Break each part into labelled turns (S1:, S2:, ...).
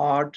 S1: 8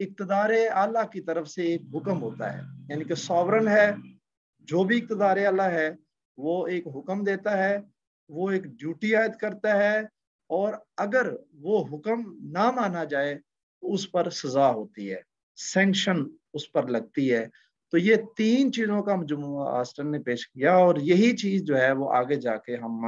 S1: اقتدار اعلیٰ کی طرف سے ایک حکم ہوتا ہے، یعنی کہ سوورن ہے، جو بھی اقتدار اعلیٰ ہے وہ ایک حکم دیتا ہے، وہ ایک ڈیوٹی عائد کرتا ہے، اور اگر وہ حکم نہ مانا جائے تو اس پر سزا ہوتی ہے، سینکشن اس پر لگتی ہے۔ تو یہ تین چیزوں کا مجموعہ آسٹن نے پیش کیا، اور یہی چیز جو ہے وہ آگے جا کے ہم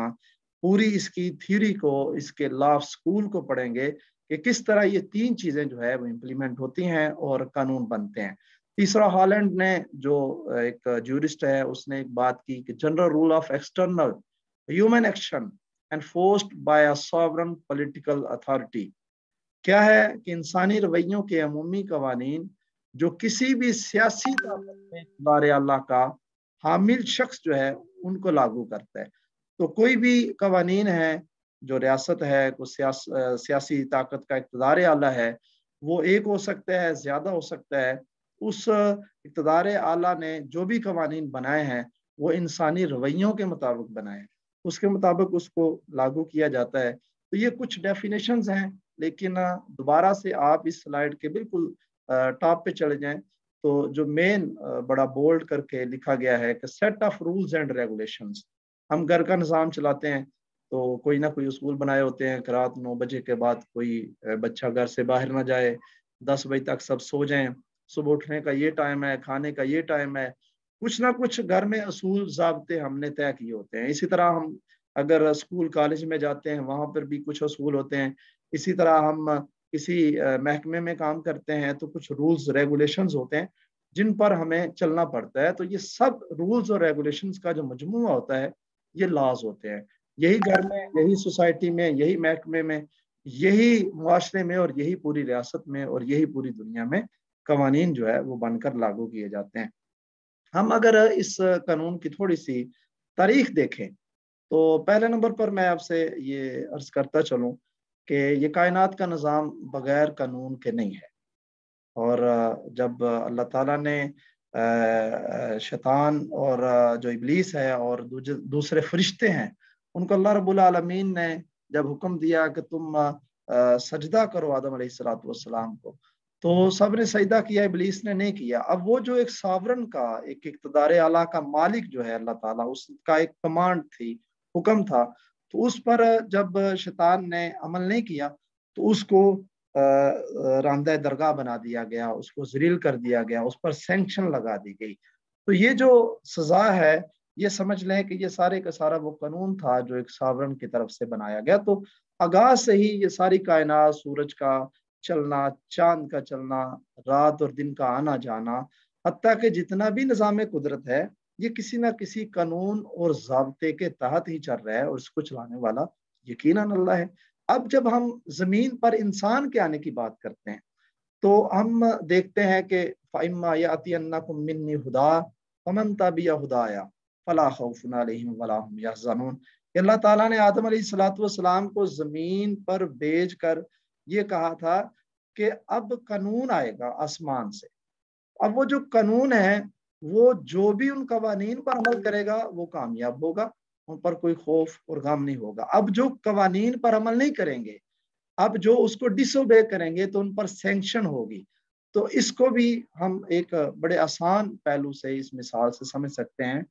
S1: پوری اس کی تھیوری کو، اس کے لا آف سکول کو پڑھیں گے کہ کس طرح یہ تین چیزیں جو ہے وہ امپلیمنٹ ہوتی ہیں اور قانون بنتے ہیں۔ تیسرا، ہالینڈ نے جو ایک جورسٹ ہے، اس نے ایک بات کی کہ general rule of external human action enforced by a sovereign political authority, کیا ہے کہ انسانی رویوں کے عمومی قوانین جو کسی بھی سیاسی طاقت میں اقتدار اللہ کا حامل شخص جو ہے ان کو لاگو کرتا ہے۔ تو کوئی بھی قوانین ہے، جو ریاست ہے، کوئی سیاسی طاقت کا اقتدار اعلیٰ ہے، وہ ایک ہو سکتا ہے، زیادہ ہو سکتا ہے۔ اس اقتدار اعلیٰ نے جو بھی قوانین بنائے ہیں وہ انسانی رویوں کے مطابق بنائے ہیں، اس کے مطابق اس کو لاگو کیا جاتا ہے۔ تو یہ کچھ ڈیفینیشنز ہیں، لیکن دوبارہ سے آپ اس سلائیڈ کے بالکل ٹاپ پہ چلے جائیں تو جو مین بڑا بولڈ کر کے لکھا گیا ہے کہ set of rules and regulations. ہم گھر کا نظام چلاتے ہیں تو کوئی نہ کوئی اصول بنائے ہوتے ہیں کہ رات 9 بجے کے بعد کوئی بچہ گھر سے باہر نہ جائے، 10 بجے تک سب سو جائیں، صبح اٹھنے کا یہ ٹائم ہے، کھانے کا یہ ٹائم ہے، کچھ نہ کچھ گھر میں اصول ضابطے ہم نے طے کیے ہوتے ہیں۔ اسی طرح ہم اگر اسکول کالج میں جاتے ہیں وہاں پر بھی کچھ اصول ہوتے ہیں، اسی طرح ہم کسی محکمے میں کام کرتے ہیں تو کچھ رولز ریگولیشنز ہوتے ہیں جن پر ہمیں چلنا پڑتا ہے۔ تو یہ سب رولز اور ریگولیشنز کا جو مجموعہ ہوتا ہے یہ لاز ہوتے ہیں۔ یہی گھر میں، یہی سوسائٹی میں، یہی محکمے میں، یہی معاشرے میں، اور یہی پوری ریاست میں، اور یہی پوری دنیا میں قوانین جو ہے وہ بن کر لاگو کیے جاتے ہیں۔ ہم اگر اس قانون کی تھوڑی سی تاریخ دیکھیں تو پہلے نمبر پر میں آپ سے یہ عرض کرتا چلوں کہ یہ کائنات کا نظام بغیر قانون کے نہیں ہے، اور جب اللہ تعالیٰ نے شیطان اور جو ابلیس ہے اور دوسرے فرشتے ہیں ان کو اللہ رب العالمین نے جب حکم دیا کہ تم سجدہ کرو آدم علیہ السلام کو، تو سب نے سجدہ کیا، ابلیس نے نہیں کیا۔ اب وہ جو ایک ساورن کا، ایک اقتدار اعلیٰ کا مالک جو ہے اللہ تعالیٰ، اس کا ایک کمانڈ تھی، حکم تھا، تو اس پر جب شیطان نے عمل نہیں کیا تو اس کو راندہ درگاہ بنا دیا گیا، اس کو ذلیل کر دیا گیا، اس پر سینکشن لگا دی گئی۔ تو یہ جو سزا ہے، یہ سمجھ لیں کہ یہ سارے کا سارا وہ قانون تھا جو ایک ساورن کی طرف سے بنایا گیا۔ تو آغاز سے ہی یہ ساری کائنات، سورج کا چلنا، چاند کا چلنا، رات اور دن کا آنا جانا، حتیٰ کہ جتنا بھی نظام قدرت ہے یہ کسی نہ کسی قانون اور ضابطے کے تحت ہی چل رہا ہے، اور اس کو چلانے والا یقیناً اللہ ہے۔ اب جب ہم زمین پر انسان کے آنے کی بات کرتے ہیں تو ہم دیکھتے ہیں کہ فَإِمَّا يَأْتِيَنَّكُم مِّنِّي هُدًى فَمَن تَبِعَ هُدَايَ فَلَا خَوْفٌ عَلَيْهِمْ وَلَا هُمْ يَحْزَنُونَ۔ کہ اللہ تعالیٰ نے آدم علیہ السلام کو زمین پر بھیج کر یہ کہا تھا کہ اب قانون آئے گا آسمان سے۔ اب وہ جو قانون ہے وہ جو بھی ان قوانین پر عمل کرے گا وہ کامیاب ہوگا، ان پر کوئی خوف اور غم نہیں ہوگا۔ اب جو قوانین پر عمل نہیں کریں گے، اب جو اس کو ڈس اوبے کریں گے تو ان پر سینکشن ہوگی۔ تو اس کو بھی ہم ایک بڑے آسان پہلو سے، اس مثال سے سمجھ سکتے ہیں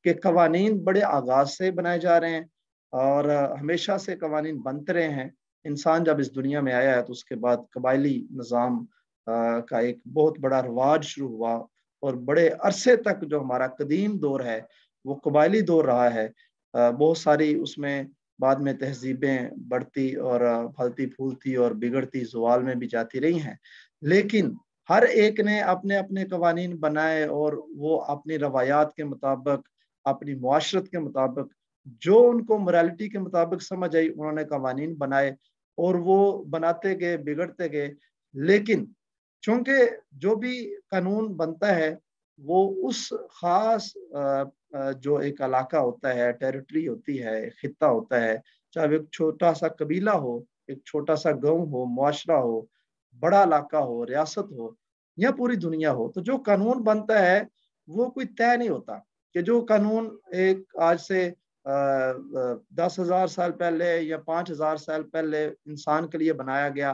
S1: کہ قوانین بڑے آغاز سے بنائے جا رہے ہیں اور ہمیشہ سے قوانین بنتے رہے ہیں۔ انسان جب اس دنیا میں آیا ہے تو اس کے بعد قبائلی نظام کا ایک بہت بڑا رواج شروع ہوا، اور بڑے عرصے تک جو ہمارا قدیم دور ہے وہ قبائلی دور رہا ہے۔ بہت ساری اس میں بعد میں تہذیبیں بڑھتی اور پھلتی پھولتی اور بگڑتی زوال میں بھی جاتی رہی ہیں، لیکن ہر ایک نے اپنے اپنے قوانین بنائے، اور وہ اپنی روایات کے مطابق، اپنی معاشرت کے مطابق، جو ان کو موریلٹی کے مطابق سمجھ آئی انہوں نے قوانین بنائے، اور وہ بناتے گئے، بگڑتے گئے۔ لیکن چونکہ جو بھی قانون بنتا ہے وہ اس خاص جو ایک علاقہ ہوتا ہے، ٹیریٹری ہوتی ہے، خطہ ہوتا ہے، چاہے ایک چھوٹا سا قبیلہ ہو، ایک چھوٹا سا گاؤں ہو، معاشرہ ہو، بڑا علاقہ ہو، ریاست ہو، یا پوری دنیا ہو، تو جو قانون بنتا ہے وہ کوئی طے نہیں ہوتا کہ جو قانون ایک آج سے 10,000 سال پہلے یا 5,000 سال پہلے انسان کے لیے بنایا گیا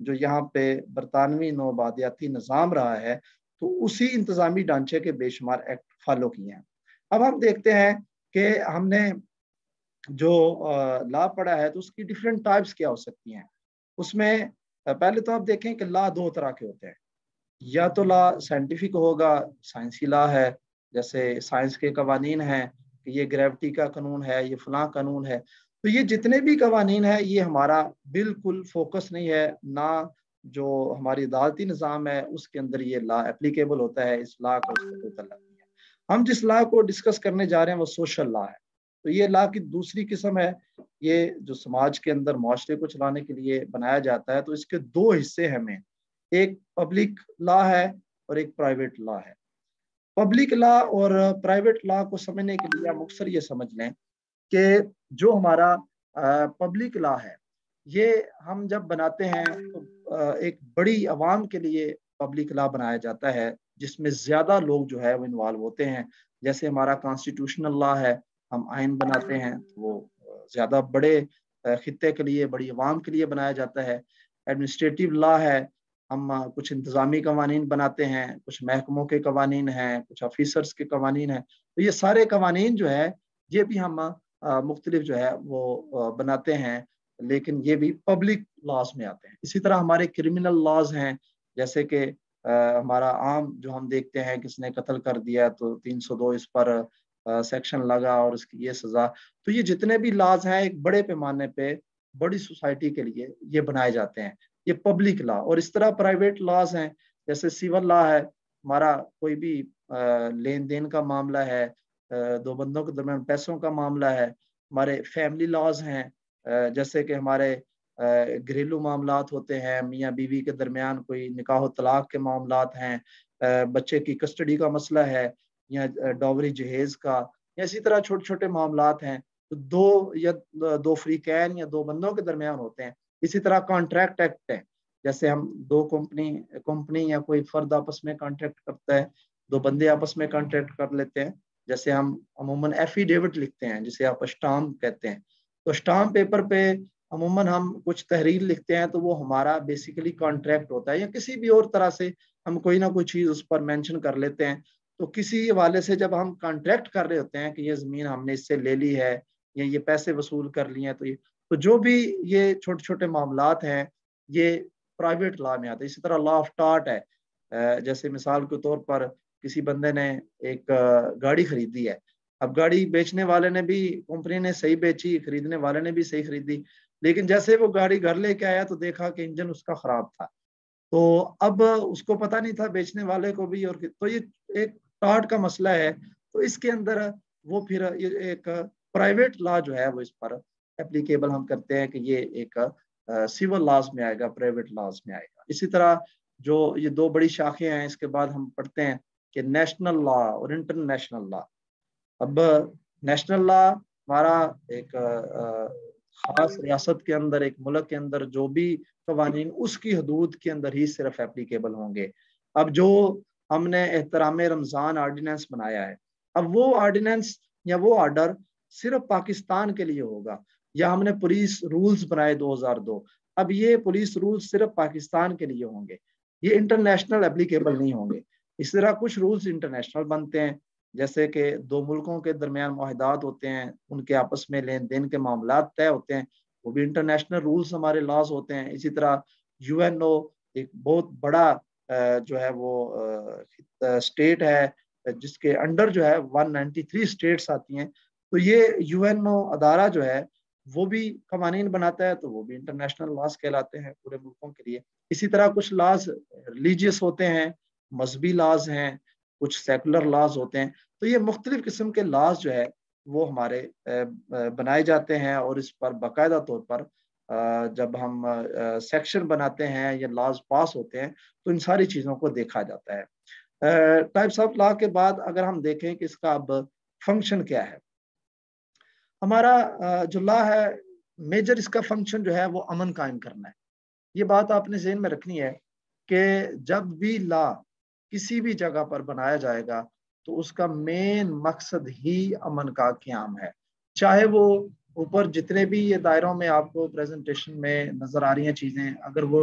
S1: جو یہاں پہ برطانوی نوآبادیاتی نظام رہا ہے تو اسی انتظامی ڈھانچے کے بے شمار ایکٹ فالو کیے ہیں۔ اب ہم دیکھتے ہیں کہ ہم نے جو لا پڑھا ہے تو اس کی ڈفرینٹ ٹائپس کیا ہو سکتی ہیں۔ اس میں پہلے تو آپ دیکھیں کہ لا دو طرح کے ہوتے ہیں، یا تو لا سائنٹیفک ہوگا، سائنسی لا ہے، جیسے سائنس کے قوانین ہیں کہ یہ گریوٹی کا قانون ہے، یہ فلاں قانون ہے۔ تو یہ جتنے بھی قوانین ہیں یہ ہمارا بالکل فوکس نہیں ہے، نہ جو ہماری عدالتی نظام ہے اس کے اندر یہ لا اپلیکیبل ہوتا ہے، اس لا کا اس کا کوئی تعلق نہیں ہے۔ ہم جس لا کو ڈسکس کرنے جا رہے ہیں وہ سوشل لا ہے۔ تو یہ لا کی دوسری قسم ہے، یہ جو سماج کے اندر معاشرے کو چلانے کے لیے بنایا جاتا ہے۔ تو اس کے دو حصے ہمیں، ایک پبلک لا ہے اور ایک پرائیویٹ لا ہے۔ پبلک لا اور پرائیویٹ لا کو سمجھنے کے لیے ہم اکثر یہ سمجھ لیں کہ جو ہمارا پبلک لا ہے یہ ہم جب بناتے ہیں تو ایک بڑی عوام کے لیے پبلک لا بنایا جاتا ہے جس میں زیادہ لوگ جو ہے وہ انوالو ہوتے ہیں۔ جیسے ہمارا کانسٹیٹیوشنل لا ہے، ہم آئین بناتے ہیں تو وہ زیادہ بڑے خطے کے لیے، بڑی عوام کے لیے بنایا جاتا ہے۔ ایڈمنسٹریٹو لا ہے، ہم کچھ انتظامی قوانین بناتے ہیں، کچھ محکموں کے قوانین ہیں، کچھ آفیسرز کے قوانین ہیں۔ تو یہ سارے قوانین جو ہے یہ بھی ہم مختلف جو ہے وہ بناتے ہیں، لیکن یہ بھی پبلک لاز میں آتے ہیں۔ اسی طرح ہمارے کرمنل لاز ہیں، جیسے کہ ہمارا عام جو ہم دیکھتے ہیں کس نے قتل کر دیا تو 302 اس پر سیکشن لگا اور اس کی یہ سزا۔ تو یہ جتنے بھی لاز ہیں ایک بڑے پیمانے پہ بڑی سوسائٹی کے لیے یہ بنائے جاتے ہیں، یہ پبلک لا۔ اور اس طرح پرائیویٹ لاز ہیں، جیسے سیول لا ہے، ہمارا کوئی بھی لین دین کا معاملہ ہے، دو بندوں کے درمیان پیسوں کا معاملہ ہے۔ ہمارے فیملی لاز ہیں، جیسے کہ ہمارے گھریلو معاملات ہوتے ہیں، میاں بیوی کے درمیان کوئی نکاح و طلاق کے معاملات ہیں، بچے کی کسٹڈی کا مسئلہ ہے، یا ڈاوری جہیز کا، یا اسی طرح چھوٹے چھوٹے معاملات ہیں تو دو فریقین یا دو بندوں کے درمیان ہوتے ہیں۔ اسی طرح کانٹریکٹ ایکٹ ہے، جیسے ہم دو کمپنی یا کوئی فرد آپس میں کانٹریکٹ کرتا ہے، دو بندے آپس میں کانٹریکٹ کر لیتے ہیں، جیسے ہم عموماً ایفیڈیوٹ لکھتے ہیں جسے آپ اسٹامپ کہتے ہیں۔ تو اسٹامپ پیپر پہ عموماً ہم کچھ تحریر لکھتے ہیں تو وہ ہمارا بیسیکلی کانٹریکٹ ہوتا ہے، یا کسی بھی اور طرح سے ہم کوئی نہ کوئی چیز اس پر مینشن کر لیتے ہیں۔ تو کسی حوالے سے جب ہم کانٹریکٹ کر رہے ہوتے ہیں کہ یہ زمین ہم نے اس سے لے لی ہے یا یہ پیسے وصول کر لیے ہیں، تو جو بھی یہ چھوٹے چھوٹے معاملات ہیں یہ پرائیویٹ لا میں آتے ہیں۔ اسی طرح لا آف ٹارٹ ہے، جیسے مثال کے طور پر کسی بندے نے ایک گاڑی خریدی ہے، اب گاڑی بیچنے والے نے بھی، کمپنی نے صحیح بیچی، خریدنے والے نے بھی صحیح خریدی، لیکن جیسے وہ گاڑی گھر لے کے آیا تو دیکھا کہ انجن اس کا خراب تھا، تو اب اس کو پتہ نہیں تھا بیچنے والے کو بھی، اور تو یہ ایک ٹارٹ کا مسئلہ ہے۔ تو اس کے اندر وہ پھر ایک پرائیویٹ لا جو ہے وہ اس پر اپلیکیبل ہم کرتے ہیں کہ یہ ایک سیول لاز میں آئے گا، پرائیویٹ لاز میں آئے گا۔ اسی طرح جو یہ دو بڑی شاخیں ہیں، اس کے بعد ہم پڑھتے ہیں کہ نیشنل لا اور انٹرنیشنل لا۔ اب نیشنل لا ہمارا ایک خاص ریاست کے اندر، ایک ملک کے اندر جو بھی قوانین اس کی حدود کے اندر ہی صرف اپلیکیبل ہوں گے۔ اب جو ہم نے احترام رمضان آرڈیننس بنایا ہے، اب وہ آرڈیننس یا وہ آرڈر صرف پاکستان کے لیے ہوگا، یا ہم نے پولیس رولز بنائے 2002، اب یہ پولیس رولز صرف پاکستان کے لیے ہوں گے، یہ انٹرنیشنل اپلیکیبل نہیں ہوں گے۔ اس طرح کچھ رولز انٹرنیشنل بنتے ہیں، جیسے کہ دو ملکوں کے درمیان معاہدات ہوتے ہیں، ان کے آپس میں لین دین کے معاملات طے ہوتے ہیں، وہ بھی انٹرنیشنل رولز ہمارے لاز ہوتے ہیں۔ اسی طرح UNO ایک بہت بڑا جو ہے وہ اسٹیٹ ہے جس کے انڈر جو ہے 193 اسٹیٹس آتی ہیں، تو یہ UNO ادارہ جو ہے وہ بھی قوانین بناتا ہے، تو وہ بھی انٹرنیشنل لاز کہلاتے ہیں پورے ملکوں کے لیے۔ اسی طرح کچھ لاز ریلیجیس ہوتے ہیں، مذہبی لاز ہیں، کچھ سیکولر لاز ہوتے ہیں۔ تو یہ مختلف قسم کے لاز جو ہے وہ ہمارے بنائے جاتے ہیں، اور اس پر باقاعدہ طور پر جب ہم سیکشن بناتے ہیں یا لاز پاس ہوتے ہیں تو ان ساری چیزوں کو دیکھا جاتا ہے۔ ٹائپس آف لا کے بعد اگر ہم دیکھیں کہ اس کا اب فنکشن کیا ہے، ہمارا جو لا ہے میجر اس کا فنکشن جو ہے وہ امن قائم کرنا ہے۔ یہ بات آپ نے ذہن میں رکھنی ہے کہ جب بھی لا کسی بھی جگہ پر بنایا جائے گا تو اس کا مین مقصد ہی امن کا قیام ہے، چاہے وہ اوپر جتنے بھی یہ دائروں میں آپ کو پریزنٹیشن میں نظر آ رہی ہیں چیزیں، اگر وہ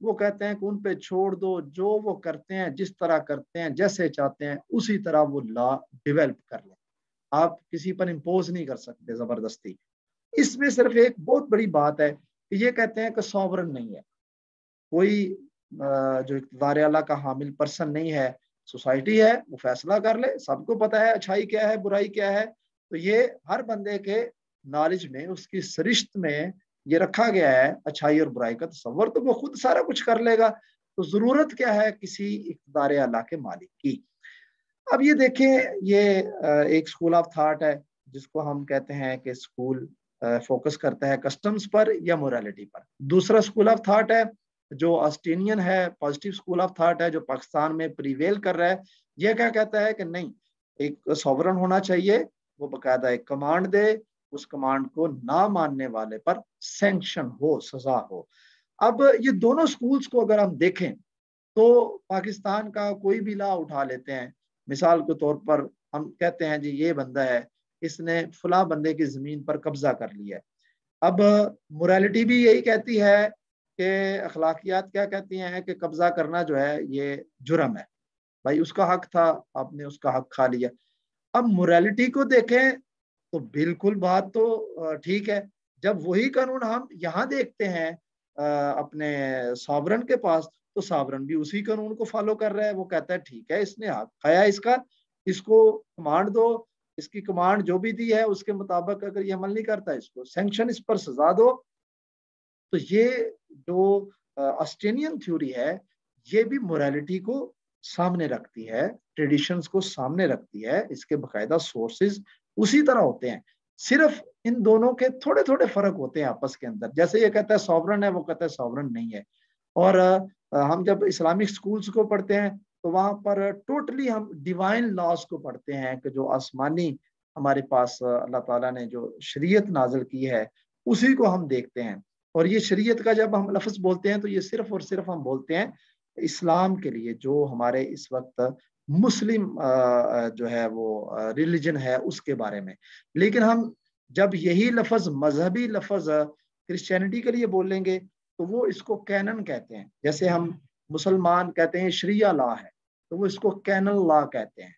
S1: وہ کہتے ہیں کہ ان پہ چھوڑ دو، جو وہ کرتے ہیں جس طرح کرتے ہیں جیسے چاہتے ہیں اسی طرح وہ لا ڈیولپ کر لیں، آپ کسی پر امپوز نہیں کر سکتے زبردستی۔ اس میں صرف ایک بہت بڑی بات ہے کہ یہ کہتے ہیں کہ سوورن نہیں ہے، کوئی جو اقتدار اعلیٰ کا حامل پرسن نہیں ہے، سوسائٹی ہے، وہ فیصلہ کر لے، سب کو پتا ہے اچھائی کیا ہے برائی کیا ہے، تو یہ ہر بندے کے نالج میں، اس کی سرشت میں یہ رکھا گیا ہے اچھائی اور برائی کا تصور، تو وہ خود سارا کچھ کر لے گا، تو ضرورت کیا ہے کسی اقتدار اعلیٰ کے مالک کی۔ اب یہ دیکھیں، یہ ایک اسکول آف تھاٹ ہے جس کو ہم کہتے ہیں کہ اسکول فوکس کرتا ہے کسٹمز پر یا موریلٹی پر۔ دوسرا اسکول آف تھاٹ ہے جو آسٹینین ہے، پازیٹیو اسکول آف تھاٹ ہے جو پاکستان میں پریویل کر رہا ہے۔ یہ کیا کہتا ہے کہ نہیں، ایک سوورن ہونا چاہیے، وہ باقاعدہ ایک کمانڈ دے، اس کمانڈ کو نہ ماننے والے پر سینکشن ہو، سزا ہو۔ اب یہ دونوں اسکولز کو اگر ہم دیکھیں تو پاکستان کا کوئی بھی لا اٹھا لیتے ہیں، مثال کے طور پر ہم کہتے ہیں جی یہ بندہ ہے، اس نے فلاں بندے کی زمین پر قبضہ کر لیا ہے۔ اب موریلٹی بھی یہی کہتی ہے کہ اخلاقیات کیا کہتی ہیں کہ قبضہ کرنا جو ہے یہ جرم ہے، بھائی اس کا حق تھا، آپ نے اس کا حق کھا لیا۔ اب موریلٹی کو دیکھیں تو بالکل بات تو ٹھیک ہے، جب وہی قانون ہم یہاں دیکھتے ہیں اپنے ساورن کے پاس، تو ساورن بھی اسی قانون کو فالو کر رہا ہے، وہ کہتا ہے ٹھیک ہے اس نے حق کھایا اس کا، اس کو کمانڈ دو، اس کی کمانڈ جو بھی دی ہے اس کے مطابق اگر یہ عمل نہیں کرتا اس کو سینکشن، اس پر سزا دو۔ تو یہ جو آسٹینین تھیوری ہے یہ بھی موریلٹی کو سامنے رکھتی ہے، ٹریڈیشنز کو سامنے رکھتی ہے، اس کے باقاعدہ سورسز اسی طرح ہوتے ہیں، صرف ان دونوں کے تھوڑے تھوڑے فرق ہوتے ہیں آپس کے اندر۔ جیسے یہ کہتا ہے ساورن ہے، وہ کہتا ہے ساورن نہیں ہے۔ اور ہم جب اسلامک سکولز کو پڑھتے ہیں تو وہاں پر ٹوٹلی ہم ڈیوائن لاز کو پڑھتے ہیں کہ جو آسمانی ہمارے پاس اللہ تعالیٰ نے جو شریعت نازل کی ہے اسی کو ہم دیکھتے ہیں۔ اور یہ شریعت کا جب ہم لفظ بولتے ہیں تو یہ صرف اور صرف ہم بولتے ہیں اسلام کے لیے، جو ہمارے اس وقت مسلم جو ہے وہ ریلیجن ہے اس کے بارے میں۔ لیکن ہم جب یہی لفظ مذہبی لفظ کرسچینٹی کے لیے بولیں گے تو وہ اس کو کینن کہتے ہیں، جیسے ہم مسلمان کہتے ہیں شریعہ لا ہے تو وہ اس کو کینن لا کہتے ہیں۔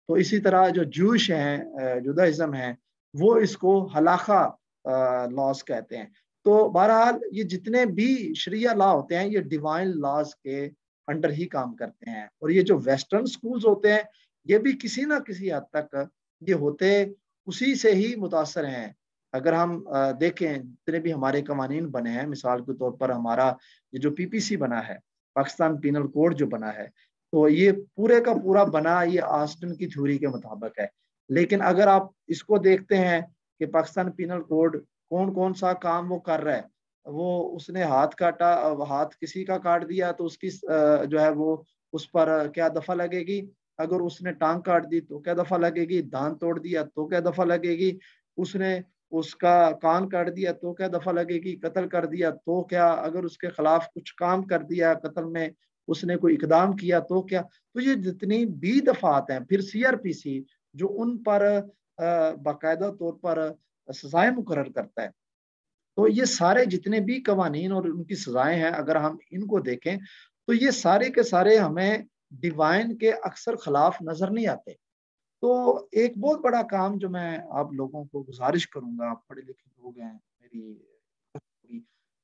S1: تو اسی طرح جو جوش ہیں، جودائزم ہیں، وہ اس کو ہلاخا لاز کہتے ہیں۔ تو بہرحال یہ جتنے بھی شریعہ لا ہوتے ہیں یہ ڈیوائن لاز کے انڈر ہی کام کرتے ہیں، اور یہ جو ویسٹرن سکولز ہوتے ہیں یہ بھی کسی نہ کسی حد تک یہ ہوتے اسی سے ہی متاثر ہیں۔ اگر ہم دیکھیں جتنے بھی ہمارے قوانین بنے ہیں، مثال کے طور پر ہمارا یہ جو PPC بنا ہے، پاکستان پینل کوڈ جو بنا ہے، تو یہ پورے کا پورا بنا یہ آسٹن کی تھیوری کے مطابق ہے۔ لیکن اگر آپ اس کو دیکھتے ہیں کہ پاکستان پینل کوڈ کون کون سا کام وہ کر رہا ہے، وہ اس نے ہاتھ کاٹا، ہاتھ کسی کا کاٹ دیا تو اس کی جو ہے وہ اس پر کیا دفعہ لگے گی، اگر اس نے ٹانگ کاٹ دی تو کیا دفعہ لگے گی، دان توڑ دیا تو کیا دفعہ لگے گی، اس نے اس کا کان کاٹ دیا تو کیا دفعہ لگے گی، قتل کر دیا تو کیا، اگر اس کے خلاف کچھ کام کر دیا قتل میں، اس نے کوئی اقدام کیا تو کیا۔ تو یہ جتنی بھی دفعات ہیں، پھر CRPC جو ان پر باقاعدہ طور پر سزائیں مقرر کرتا ہے، تو یہ سارے جتنے بھی قوانین اور ان کی سزائیں ہیں اگر ہم ان کو دیکھیں تو یہ سارے کے سارے ہمیں ڈیوائن کے اکثر خلاف نظر نہیں آتے۔ تو ایک بہت بڑا کام جو میں آپ لوگوں کو گزارش کروں گا، آپ پڑھے لکھے لوگ ہیں میری،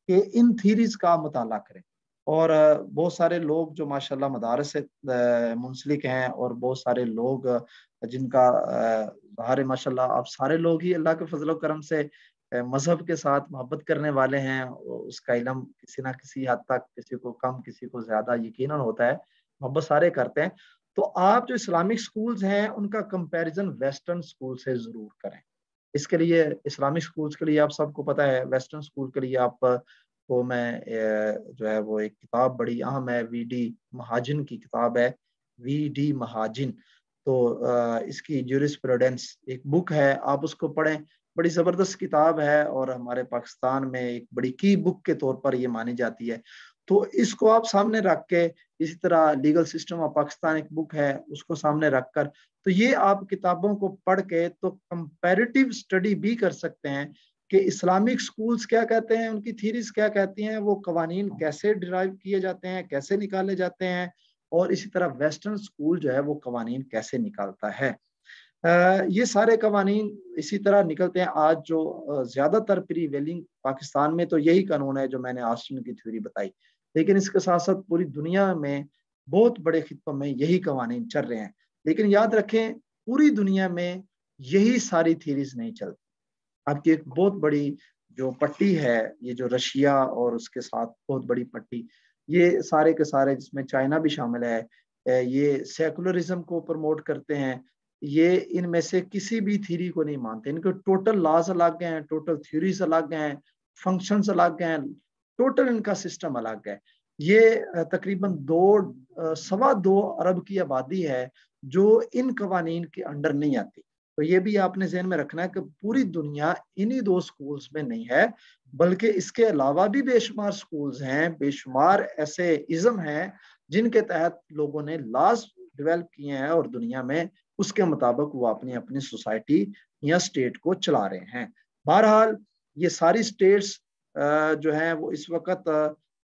S1: کہ ان تھیریز کا مطالعہ کریں۔ اور بہت سارے لوگ جو ماشاءاللہ مدارس سے منسلک ہیں، اور بہت سارے لوگ جن کا ظاہر ماشاءاللہ آپ سارے لوگ ہی اللہ کے فضل و کرم سے مذہب کے ساتھ محبت کرنے والے ہیں، اس کا علم کسی نہ کسی حد تک کسی کو کم کسی کو زیادہ یقیناً ہوتا ہے، محبت سارے کرتے ہیں۔ تو آپ جو اسلامک سکولز ہیں ان کا کمپیریزن ویسٹرن سکول سے ضرور کریں۔ اس کے لیے اسلامک سکولز کے لیے آپ سب کو پتہ ہے، ویسٹرن سکول کے لیے آپ کو میں جو ہے وہ ایک کتاب بڑی اہم ہے، VD مہاجن کی کتاب ہے، VD مہاجن۔ تو اس کی جورسپروڈنس ایک بک ہے، آپ اس کو پڑھیں، بڑی زبردست کتاب ہے، اور ہمارے پاکستان میں ایک بڑی کی بک کے طور پر یہ مانی جاتی ہے۔ تو اس کو آپ سامنے رکھ کے، اسی طرح لیگل سسٹم آف پاکستان ایک بک ہے اس کو سامنے رکھ کر، تو یہ آپ کتابوں کو پڑھ کے تو کمپیریٹیو سٹڈی بھی کر سکتے ہیں کہ اسلامک سکولز کیا کہتے ہیں، ان کی تھیریز کیا کہتی ہیں، وہ قوانین کیسے ڈرائیو کیے جاتے ہیں، کیسے نکالے جاتے ہیں، اور اسی طرح ویسٹرن سکول جو ہے وہ قوانین کیسے نکالتا ہے۔ یہ سارے قوانین اسی طرح نکلتے ہیں۔ آج جو زیادہ تر پریویلنگ پاکستان میں تو یہی قانون ہے جو میں نے آسٹن کی تھیوری بتائی، لیکن اس کے ساتھ ساتھ پوری دنیا میں بہت بڑے خطوں میں یہی قوانین چل رہے ہیں۔ لیکن یاد رکھیں پوری دنیا میں یہی ساری تھیریز نہیں چلتی۔ آپ کی ایک بہت بڑی جو پٹی ہے، یہ جو رشیا اور اس کے ساتھ بہت بڑی پٹی، یہ سارے کے سارے جس میں چائنا بھی شامل ہے، یہ سیکولرزم کو پروموٹ کرتے ہیں۔ یہ ان میں سے کسی بھی تھیوری کو نہیں مانتے، ان کے ٹوٹل لاز الگ ہیں، ٹوٹل تھیوریز الگ ہیں، فنکشنز الگ ہیں، ٹوٹل ان کا سسٹم الگ ہے۔ یہ تقریباً 2.25 ارب کی آبادی ہے جو ان قوانین کے انڈر نہیں آتی۔ تو یہ بھی آپ نے ذہن میں رکھنا ہے کہ پوری دنیا انہی 2 سکولز میں نہیں ہے، بلکہ اس کے علاوہ بھی بے شمار سکولز ہیں، بے شمار ایسے ازم ہیں جن کے تحت لوگوں نے لاز ڈیولپ کیے ہیں اور دنیا میں اس کے مطابق وہ اپنی اپنی سوسائٹی یا اسٹیٹ کو چلا رہے ہیں۔ بہرحال یہ ساری اسٹیٹس جو ہیں وہ اس وقت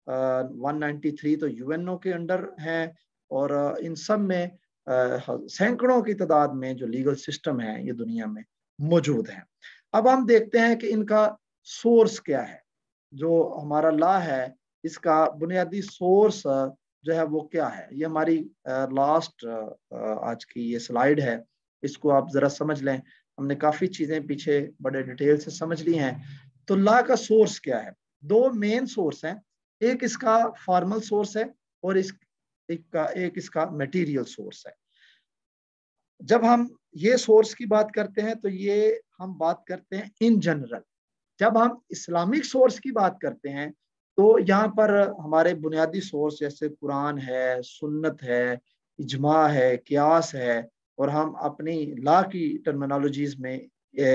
S1: 193 تو یو این او کے انڈر ہیں، اور ان سب میں سینکڑوں کی تعداد میں جو لیگل سسٹم ہے یہ دنیا میں موجود ہیں۔ اب ہم دیکھتے ہیں کہ ان کا سورس کیا ہے۔ جو ہمارا لا ہے اس کا بنیادی سورس جو ہے وہ کیا ہے۔ یہ ہماری لاسٹ آج کی یہ سلائیڈ ہے، اس کو آپ ذرا سمجھ لیں۔ ہم نے کافی چیزیں پیچھے بڑے ڈیٹیل سے سمجھ لی ہیں۔ تو لا کا سورس کیا ہے؟ 2 مین سورس ہیں، ایک اس کا فارمل سورس ہے اور ایک اس کا میٹیریل سورس ہے۔ جب ہم یہ سورس کی بات کرتے ہیں تو یہ ہم بات کرتے ہیں ان جنرل۔ جب ہم اسلامک سورس کی بات کرتے ہیں تو یہاں پر ہمارے بنیادی سورس جیسے قرآن ہے، سنت ہے، اجماع ہے، قیاس ہے، اور ہم اپنی لا کی ٹرمینالوجیز میں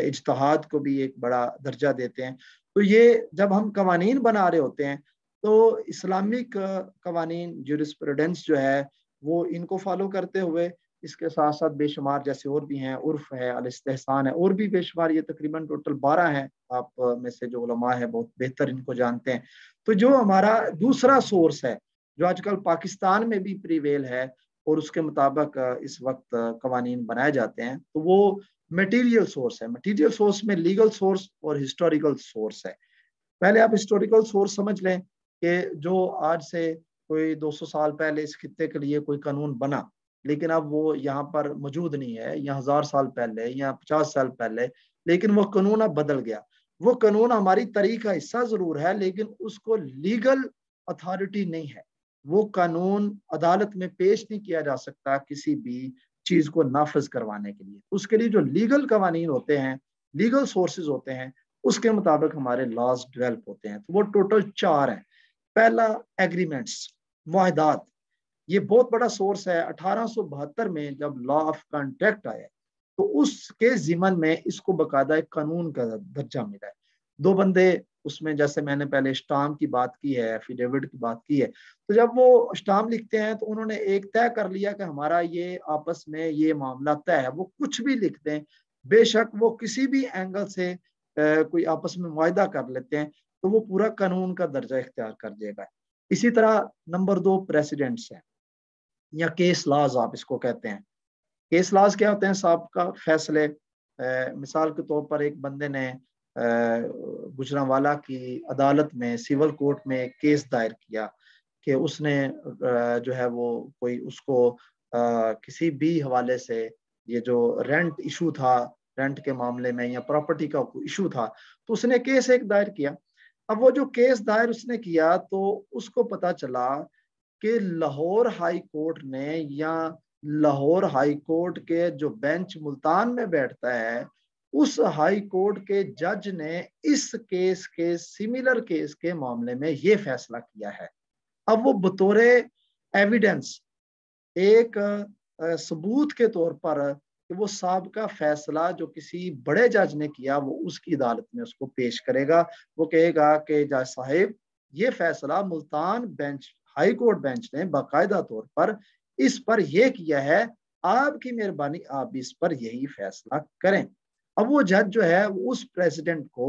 S1: اجتہاد کو بھی ایک بڑا درجہ دیتے ہیں۔ تو یہ جب ہم قوانین بنا رہے ہوتے ہیں تو اسلامک قوانین جورسپروڈنس جو ہے وہ ان کو فالو کرتے ہوئے، اس کے ساتھ ساتھ بے شمار جیسے اور بھی ہیں، عرف ہے، الاستحسان ہے، اور بھی بے شمار، یہ تقریباً ٹوٹل 12 ہیں۔ آپ میں سے جو علماء ہیں بہت بہتر ان کو جانتے ہیں۔ تو جو ہمارا دوسرا سورس ہے جو آج کل پاکستان میں بھی پریویل ہے اور اس کے مطابق اس وقت قوانین بنائے جاتے ہیں، تو وہ میٹیریل سورس ہے۔ میٹیریل سورس میں لیگل سورس اور ہسٹوریکل سورس ہے۔ پہلے آپ ہسٹوریکل سورس سمجھ لیں کہ جو آج سے کوئی 200 سال پہلے اس خطے کے لیے کوئی قانون بنا، لیکن اب وہ یہاں پر موجود نہیں ہے، یا 1000 سال پہلے یا 50 سال پہلے، لیکن وہ قانون اب بدل گیا۔ وہ قانون ہماری تاریخ کا حصہ ضرور ہے، لیکن اس کو لیگل اتھارٹی نہیں ہے۔ وہ قانون عدالت میں پیش نہیں کیا جا سکتا کسی بھی چیز کو نافذ کروانے کے لیے۔ اس کے لیے جو لیگل قوانین ہوتے ہیں، لیگل سورسز ہوتے ہیں، اس کے مطابق ہمارے لاز ڈیولپ ہوتے ہیں۔ تو وہ ٹوٹل 4 ہیں۔ پہلا ایگریمنٹس، معاہدات، یہ بہت بڑا سورس ہے۔ 1872 میں جب لا آف کانٹریکٹ آیا تو اس کے ضمن میں اس کو باقاعدہ ایک قانون کا درجہ ملا ہے۔ 2 بندے اس میں، جیسے میں نے پہلے اسٹامپ کی بات کی ہے، ایفیڈیوٹ کی بات کی ہے، تو جب وہ اسٹامپ لکھتے ہیں تو انہوں نے ایک طے کر لیا کہ ہمارا یہ آپس میں یہ معاملہ طے ہے۔ وہ کچھ بھی لکھ دیں، بے شک وہ کسی بھی اینگل سے کوئی آپس میں معاہدہ کر لیتے ہیں، تو وہ پورا قانون کا درجہ اختیار کر جائے گا۔ اسی طرح نمبر 2 پریسیڈنٹس ہیں یا کیس لاز آپ اس کو کہتے ہیں۔ کیس لاز کیا ہوتے ہیں؟ سابقہ فیصلے۔ مثال کے طور پر ایک بندے نے گجرانوالہ کی عدالت میں، سول کورٹ میں ایک کیس دائر کیا کہ اس نے جو ہے وہ کوئی اس کو کسی بھی حوالے سے یہ جو رینٹ ایشو تھا، رینٹ کے معاملے میں یا پراپرٹی کا ایشو تھا، تو اس نے کیس ایک دائر کیا۔ اب وہ جو کیس دائر اس نے کیا تو اس کو پتا چلا کہ لاہور ہائی کورٹ نے یا لاہور ہائی کورٹ کے جو بینچ ملتان میں بیٹھتا ہے، اس ہائی کورٹ کے جج نے اس کیس کے سیملر کیس کے معاملے میں یہ فیصلہ کیا ہے۔ اب وہ بطور ایویڈنس، ایک ثبوت کے طور پر کہ وہ سابقہ فیصلہ جو کسی بڑے جج نے کیا، وہ اس کی عدالت میں اس کو پیش کرے گا۔ وہ کہے گا کہ جج صاحب، یہ فیصلہ Multan bench, high court bench نے باقاعدہ طور پر اس پر یہ کیا ہے، آپ کی مہربانی آپ اس پر یہی فیصلہ کریں۔ اب وہ جج جو ہے اس پریزیڈنٹ کو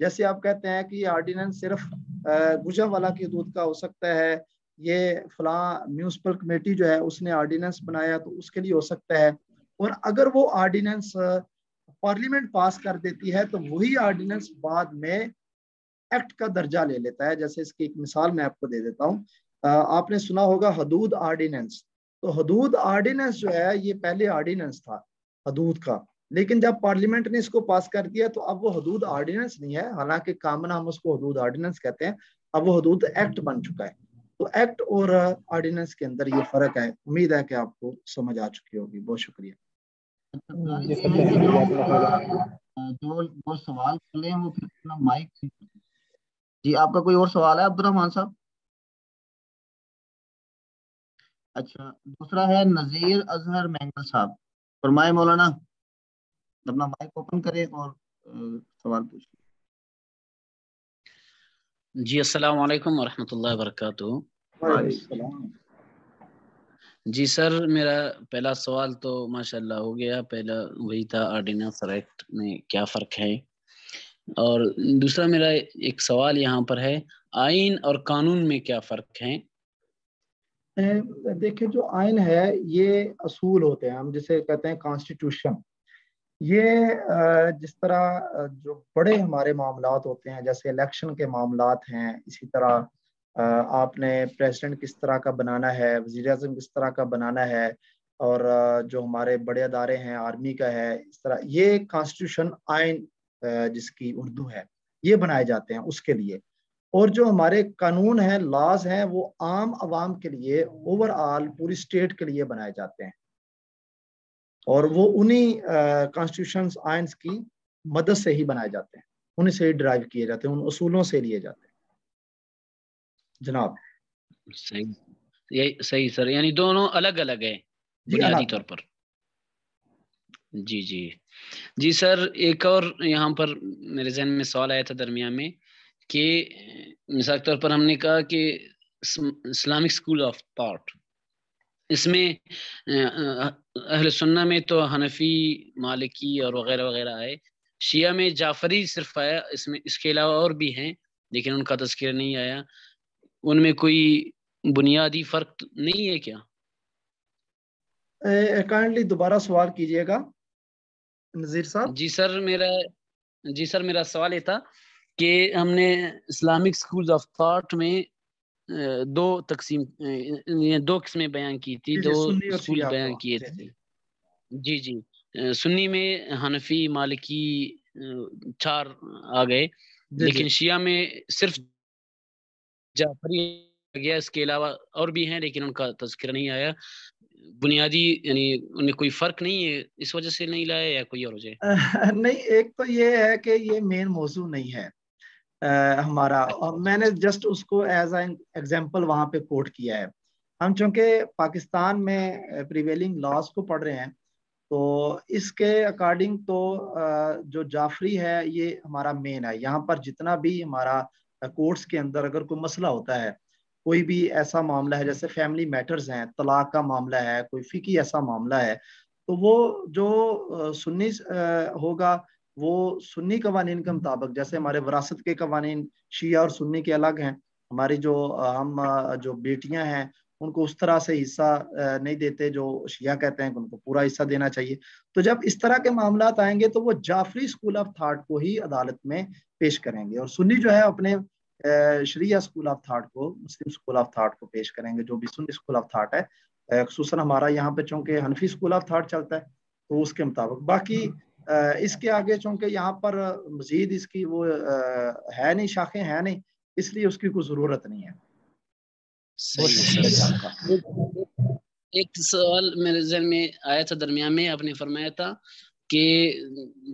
S1: جیسے آپ کہتے ہیں کہ یہ آرڈیننس صرف گوجرانوالہ کی حدود کا ہو سکتا ہے، یہ فلاں میونسپل کمیٹی جو ہے اس نے آرڈیننس بنایا تو اس کے لیے ہو سکتا ہے، اور اگر وہ آرڈیننس پارلیمنٹ پاس کر دیتی ہے تو وہی آرڈیننس بعد میں ایکٹ کا درجہ لے لیتا ہے. جیسے اس کی ایک مثال میں آپ کو دے دیتا ہوں. آپ نے سنا ہوگا حدود آرڈیننس. تو حدود آرڈیننس جو ہے یہ پہلے آرڈیننس تھا حدود کا، لیکن جب پارلیمنٹ نے اس کو پاس کر دیا تو اب وہ حدود آرڈیننس نہیں ہے، حالانکہ کامن ہم اس کو حدود آرڈیننس کہتے ہیں، اب وہ حدود ایکٹ بن چکا ہے. تو ایکٹ اور آرڈیننس کے اندر یہ فرق ہے. امید ہے کہ آپ کو سمجھ آ چکی ہوگی. بہت شکریہ.
S2: جو سوال کر لیں وہ پھر اپنا مائک. جی آپ کا کوئی اور سوال ہے عبد الرحمان صاحب؟ اچھا دوسرا ہے نذیر اظہر مینگل صاحب. فرمائے مولانا، اپنا مائک اوپن کرے اور سوال پوچھیں.
S3: جی السلام علیکم ورحمۃ اللہ وبرکاتہ.
S1: وعلیکم السلام.
S3: جی سر میرا پہلا سوال تو ماشاء اللہ ہو گیا. پہلا وہی تھا آرڈیننس اور ایکٹ میں کیا فرق ہے، اور دوسرا میرا ایک سوال یہاں پر ہے آئین اور قانون میں کیا فرق ہے؟
S1: دیکھیں جو آئین ہے یہ اصول ہوتے ہیں، ہم جسے کہتے ہیں کانسٹیٹیوشن. یہ جس طرح جو بڑے ہمارے معاملات ہوتے ہیں جیسے الیکشن کے معاملات ہیں، اسی طرح آپ نے پریزیڈنٹ کس طرح کا بنانا ہے، وزیر اعظم کس طرح کا بنانا ہے، اور جو ہمارے بڑے ادارے ہیں آرمی کا ہے، اس طرح یہ کانسٹیٹیوشن آئین جس کی اردو ہے یہ بنائے جاتے ہیں اس کے لیے. اور جو ہمارے قانون ہیں، لاز ہیں، وہ عام عوام کے لیے اوور آل پوری اسٹیٹ کے لیے بنائے جاتے ہیں، اور وہ انہی کانسٹیٹیوشنز آئینس کی مدد سے ہی بنائے جاتے ہیں، انہیں سے ہی ڈرائیو کیے جاتے ہیں، ان اصولوں سے لیے جاتے ہیں. جناب
S3: صحیح سر، یعنی دونوں الگ الگ ہے بنیادی طور پر. جی جی جی سر. ایک اور یہاں پر میرے ذہن میں سوال آیا تھا درمیان میں کہ مثال کے طور پر ہم نے کہا کہ اسلامک اسکول آف تھاٹ، اس میں اہل سنہ میں تو حنفی، مالکی اور وغیرہ وغیرہ آئے، شیعہ میں جعفری صرف آیا، اس میں اس کے علاوہ اور بھی ہیں لیکن ان کا تذکرہ نہیں آیا. ان میں کوئی بنیادی فرق نہیں ہے کیا؟
S1: کائنڈلی دوبارہ سوال کیجئے گا نذیر صاحب.
S3: جی سر میرا سوال یہ تھا کہ ہم نے اسلامک اسکول آف تھاٹ میں دو قسمیں بیان کی تھی، دو اسکول بیان کیے تھے. جی جی سنی میں حنفی، مالکی 4 آ گئے، لیکن شیعہ میں صرف جعفری گیا، اس کے علاوہ اور بھی ہیں لیکن ان کا تذکرہ نہیں آیا. بنیادی یعنی ان میں کوئی فرق نہیں ہے، اس وجہ سے نہیں لایا یا کوئی اور وجہ؟
S1: نہیں، ایک تو یہ ہے کہ یہ مین موضوع نہیں ہے ہمارا. میں نے جسٹ اس کو ایز این ایگزامپل وہاں پہ کوٹ کیا ہے. ہم چونکہ پاکستان میں پریویلنگ لاز کو پڑھ رہے ہیں تو اس کے اکارڈنگ تو جو جعفری ہے یہ ہمارا مین ہے. یہاں پر جتنا بھی ہمارا کورٹس کے اندر اگر کوئی مسئلہ ہوتا ہے، کوئی بھی ایسا معاملہ ہے جیسے فیملی میٹرز ہیں، طلاق کا معاملہ ہے، کوئی فقہی ایسا معاملہ ہے، تو وہ جو سنی ہوگا وہ سنی قوانین کے مطابق، جیسے ہمارے وراثت کے قوانین شیعہ اور سنی کے الگ ہیں، ہماری جو بیٹیاں ہیں ان کو اس طرح سے حصہ نہیں دیتے جو شیعہ کہتے ہیں کہ ان کو پورا حصہ دینا چاہیے. تو جب اس طرح کے معاملات آئیں گے تو وہ جعفری اسکول آف تھاٹ کو ہی عدالت میں پیش کریں گے، اور سنی جو ہے اپنے شریعہ اسکول آف تھاٹ کو، مسلم اسکول آف تھاٹ کو پیش کریں گے، جو بھی سنی اسکول آف تھاٹ ہے. خصوصاً ہمارا یہاں پہ چونکہ حنفی اسکول آف تھاٹ چلتا ہے تو اس کے مطابق. باقی اس کے آگے چونکہ یہاں پر مزید اس کی وہ ہے نہیں، شاخیں ہیں نہیں، اس لیے اس کی کوئی ضرورت نہیں ہے.
S3: ایک سوال میرے ذہن میں آیا تھا درمیان میں، آپ نے فرمایا تھا کہ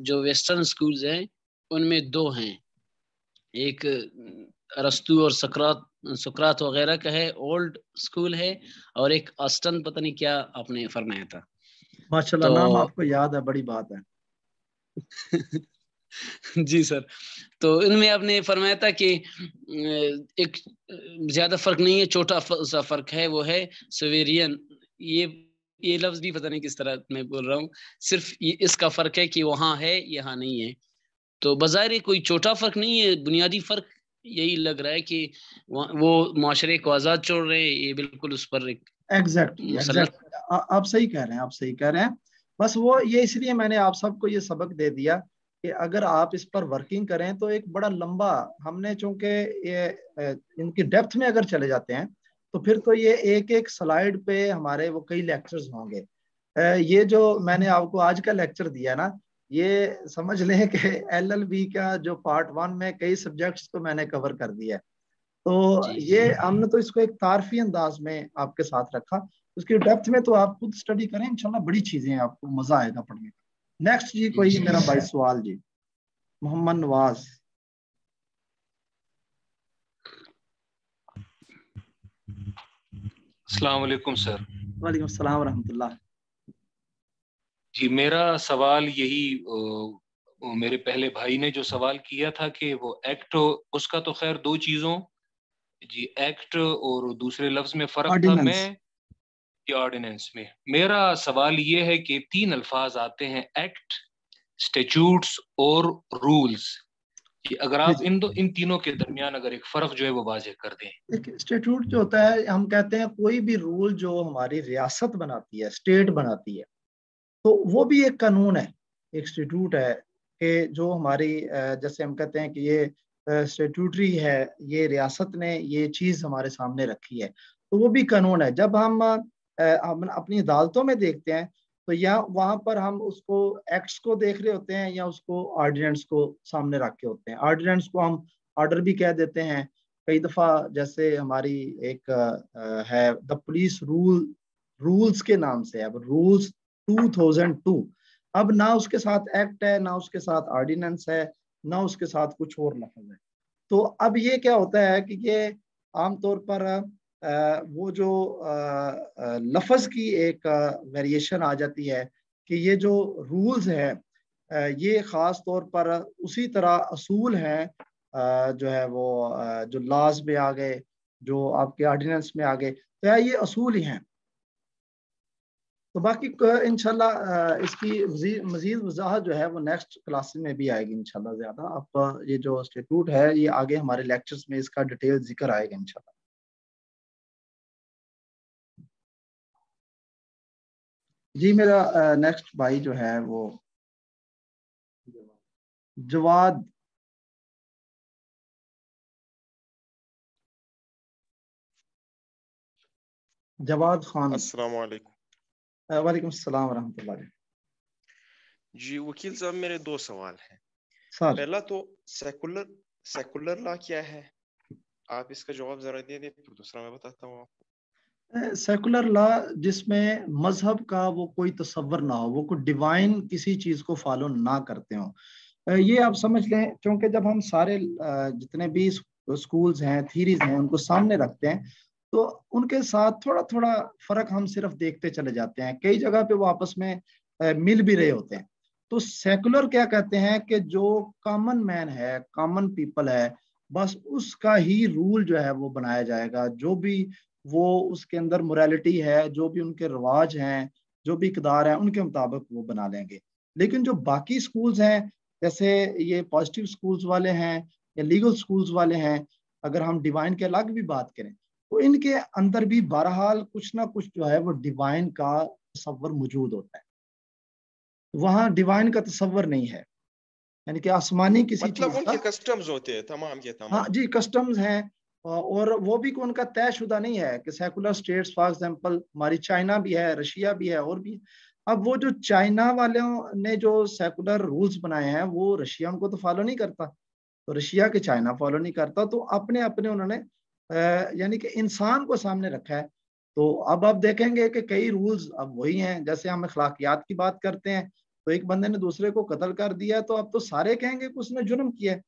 S3: جو ویسٹرن سکولز ہیں ان میں 2 ہیں، ایک ارسطو اور سقراط وغیرہ کا ہے، اولڈ سکول ہے، اور ایک آسٹن پتہ نہیں کیا آپ نے فرمایا تھا.
S1: ماشاءاللہ نام آپ کو یاد ہے، بڑی بات ہے.
S3: جی سر. تو ان میں آپ نے فرمایا تھا کہ ایک زیادہ فرق نہیں ہے، چھوٹا سا فرق ہے، وہ ہے سویرین. یہ لفظ بھی پتہ نہیں کس طرح میں بول رہا ہوں، صرف اس کا فرق ہے کہ وہاں ہے یہاں نہیں ہے. تو بظاہر کوئی چھوٹا فرق نہیں ہے، بنیادی فرق یہی لگ رہا ہے کہ وہ معاشرے کو آزاد چھوڑ رہے ہیں، یہ بالکل اس پر
S1: ایگزیکٹلی آپ صحیح کہہ رہے ہیں، آپ صحیح کہہ رہے ہیں. بس وہ یہ اس لیے میں نے آپ سب کو یہ سبق دے دیا کہ اگر آپ اس پر ورکنگ کریں تو ایک بڑا لمبا، ہم نے چونکہ یہ ان کی ڈیپتھ میں اگر چلے جاتے ہیں تو پھر تو یہ ایک ایک سلائیڈ پہ ہمارے وہ کئی لیکچرز ہوں گے. یہ جو میں نے آپ کو آج کا لیکچر دیا نا، یہ سمجھ لیں کہ LLB کا جو پارٹ 1 میں کئی سبجیکٹس کو میں نے کور کر دیا ہے. تو یہ ہم نے تو اس کو ایک تعارفی انداز میں آپ کے ساتھ رکھا. اس کی ڈیپتھ میں تو آپ خود اسٹڈی کریں، انشاءاللہ بڑی چیزیں ہیں، آپ کو مزہ آئے گا پڑھنے کا. نیکسٹ جی کوئی میرا بھائی سوال جی. محمد نواز.
S4: السلام علیکم سر.
S1: وعلیکم السلام ورحمۃ اللہ.
S4: جی میرا سوال یہی میرے پہلے بھائی نے جو سوال کیا تھا کہ وہ ایکٹ، اس کا تو خیر دو چیزوں جی ایکٹ اور دوسرے لفظ میں فرق تھا. میں آرڈیننس میں میرا سوال یہ ہے کہ 3 الفاظ آتے ہیں، ایکٹ، اسٹیچوٹس اور رولز. اگر آپ ان تینوں کے درمیان اگر ایک فرق جو ہے وہ واضح کر دیں.
S1: اسٹیٹیوٹ جو ہوتا ہے، ہم کہتے ہیں کوئی بھی رول جو ہماری ریاست بناتی ہے، اسٹیٹ بناتی ہے، تو وہ بھی ایک قانون ہے، ایک اسٹیٹیوٹ ہے کہ جو ہماری جیسے ہم کہتے ہیں کہ یہ اسٹیٹیوٹری ہے، یہ ریاست نے یہ چیز ہمارے سامنے رکھی ہے، تو وہ بھی قانون ہے. جب ہم اپنی عدالتوں میں دیکھتے ہیں تو یا وہاں پر ہم اس کو ایکٹس کو دیکھ رہے ہوتے ہیں یا اس کو آرڈیننس کو سامنے رکھ کے ہوتے ہیں. آرڈیننس کو ہم آرڈر بھی کہہ دیتے ہیں کئی دفعہ، جیسے ہماری ایک ہے دا پولیس رولز کے نام سے. اب رولز 2002، اب نہ اس کے ساتھ ایکٹ ہے، نہ اس کے ساتھ آرڈیننس ہے، نہ اس کے ساتھ کچھ اور لفظ ہے. تو اب یہ کیا ہوتا ہے کہ یہ عام طور پر وہ جو لفظ کی ایک ویریشن آ جاتی ہے کہ یہ جو رولز ہے یہ خاص طور پر اسی طرح اصول ہیں جو ہے وہ جو لاز میں آ گئے، جو آپ کے آرڈیننس میں آ گئے، تو یہ اصول ہی ہیں. تو باقی انشاءاللہ اس کی مزید وضاحت جو ہے وہ نیکسٹ کلاس میں بھی آئے گی انشاءاللہ. زیادہ آپ یہ جو انسٹیٹیوٹ ہے یہ آگے ہمارے لیکچرز میں اس کا ڈیٹیل ذکر آئے گا انشاءاللہ. جی میرا نیکسٹ بھائی جو ہے وہ جواد. جواد خان.
S5: السلام علیکم.
S1: وعلیکم السلام ورحمۃ اللہ.
S5: جی وکیل صاحب میرے 2 سوال ہیں. پہلا تو سیکولر لا کیا ہے، آپ اس کا جواب ذرا دے دیں، پھر دوسرا میں بتاتا ہوں آپ کو.
S1: سیکولر لا جس میں مذہب کا وہ کوئی تصور نہ ہو، وہ کوئی ڈیوائن کسی چیز کو فالو نہ کرتے ہوں. یہ آپ سمجھ لیں، چونکہ جب ہم سارے جتنے بھی سکولز ہیں، تھیریز ہیں، ان کو سامنے رکھتے ہیں تو ان کے ساتھ تھوڑا تھوڑا فرق ہم صرف دیکھتے چلے جاتے ہیں. کئی جگہ پہ وہ آپس میں مل بھی رہے ہوتے ہیں. تو سیکولر کیا کہتے ہیں کہ جو کامن مین ہے، کامن پیپل ہے، بس اس کا ہی رول جو ہے وہ بنایا جائے گا. جو بھی وہ اس کے اندر موریلٹی ہے، جو بھی ان کے رواج ہیں، جو بھی اقدار ہیں، ان کے مطابق وہ بنا لیں گے. لیکن جو باقی سکولز ہیں، جیسے یہ پازیٹیو سکولز والے ہیں یا لیگل سکولز والے ہیں، اگر ہم ڈیوائن کے الگ بھی بات کریں تو ان کے اندر بھی بہرحال کچھ نہ کچھ جو ہے وہ ڈیوائن کا تصور موجود ہوتا ہے. وہاں ڈیوائن کا تصور نہیں ہے، یعنی کہ آسمانی کسی چیز کا،
S5: مطلب ان کے کسٹمز ہوتے ہیں تمام کے تمام.
S1: ہاں جی، کسٹمز ہیں، اور وہ بھی ان کا طے شدہ نہیں ہے کہ سیکولر اسٹیٹس فار ایگزامپل ہماری چائنا بھی ہے، رشیا بھی ہے، اور بھی. اب وہ جو چائنا والوں نے جو سیکولر رولز بنائے ہیں وہ رشیا ان کو تو فالو نہیں کرتا، تو رشیا کے چائنا فالو نہیں کرتا، تو اپنے اپنے انہوں نے یعنی کہ انسان کو سامنے رکھا ہے. تو اب آپ دیکھیں گے کہ کئی رولز اب وہی ہیں. جیسے ہم اخلاقیات کی بات کرتے ہیں تو ایک بندے نے دوسرے کو قتل کر دیا تو اب تو سارے کہیں گے کہ اس نے جرم کیا ہے،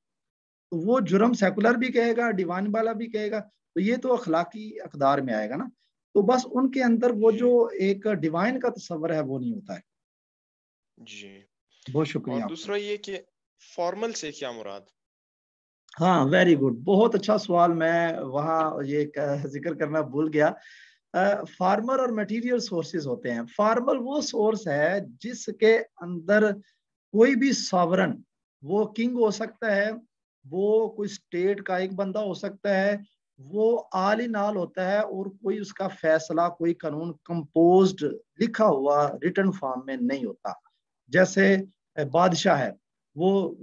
S1: تو وہ جرم سیکولر بھی کہے گا، ڈیوائن والا بھی کہے گا، تو یہ تو اخلاقی اقدار میں آئے گا نا. تو بس ان کے اندر وہ جو ایک ڈیوائن کا تصور ہے وہ نہیں ہوتا ہے.
S5: جی
S1: بہت شکریہ.
S5: اور دوسرا یہ کہ فارمل سے کیا مراد؟
S1: ہاں ویری گڈ، بہت اچھا سوال. میں وہاں یہ ذکر کرنا بھول گیا. فارمر اور میٹیریل سورسز ہوتے ہیں. فارمل وہ سورس ہے جس کے اندر کوئی بھی ساورن وہ کنگ ہو سکتا ہے, وہ کوئی اسٹیٹ کا ایک بندہ ہو سکتا ہے, وہ آل ان آل ہوتا ہے, اور کوئی اس کا فیصلہ, کوئی قانون کمپوزڈ لکھا ہوا ریٹن فارم میں نہیں ہوتا. جیسے بادشاہ ہے, وہ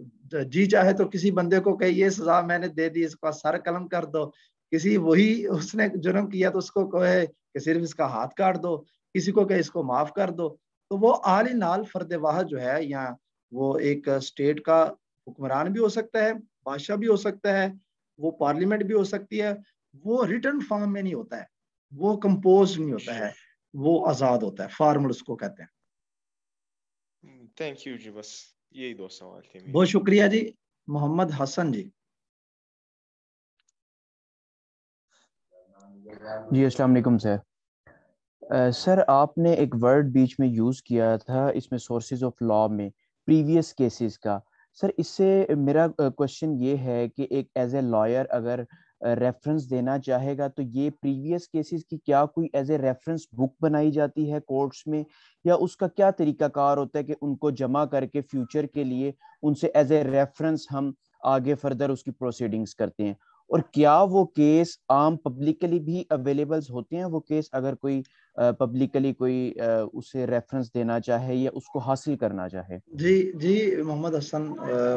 S1: جی چاہے تو کسی بندے کو کہ یہ سزا میں نے دے دی, اس کا سر قلم کر دو, کسی وہی اس نے جرم کیا تو اس کو کہے کہ صرف اس کا ہاتھ کاٹ دو, کسی کو کہ اس کو معاف کر دو. تو وہ آل ان آل فرد واحد جو ہے, یا وہ ایک اسٹیٹ کا حکمران بھی ہو سکتا ہے, بادشاہ بھی ہو سکتا ہے, وہ پارلیمنٹ بھی ہو سکتی ہے, وہ ریٹن فارم میں نہیں ہوتا ہے, وہ کمپوز نہیں ہوتا ہے, وہ آزاد ہوتا ہے, فارمل اس کو کہتے ہیں.
S5: تھینک یو جی, بس یہی 2 سوال تھے.
S1: بہت شکریہ جی. محمد حسن جی.
S6: جی السلام علیکم سر. سر آپ نے ایک ورڈ بیچ میں یوز کیا تھا اس میں سورسز آف لا میں, پریویس کیسز کا. سر اس سے میرا کوشچن یہ ہے کہ ایک ایز اے لائر اگر ریفرنس دینا چاہے گا تو یہ پریویس کیسز کی کیا کوئی ایز اے ریفرنس بک بنائی جاتی ہے کورٹس میں, یا اس کا کیا طریقہ کار ہوتا ہے کہ ان کو جمع کر کے فیوچر کے لیے ان سے ایز اے ریفرنس ہم آگے فردر اس کی پروسیڈنگز کرتے ہیں؟ اور کیا وہ کیس عام پبلکلی بھی اویلیبلز ہوتے ہیں, وہ کیس اگر کوئی پبلکلی کوئی اسے ریفرنس دینا چاہے یا اس کو حاصل کرنا چاہے؟
S1: جی محمد حسن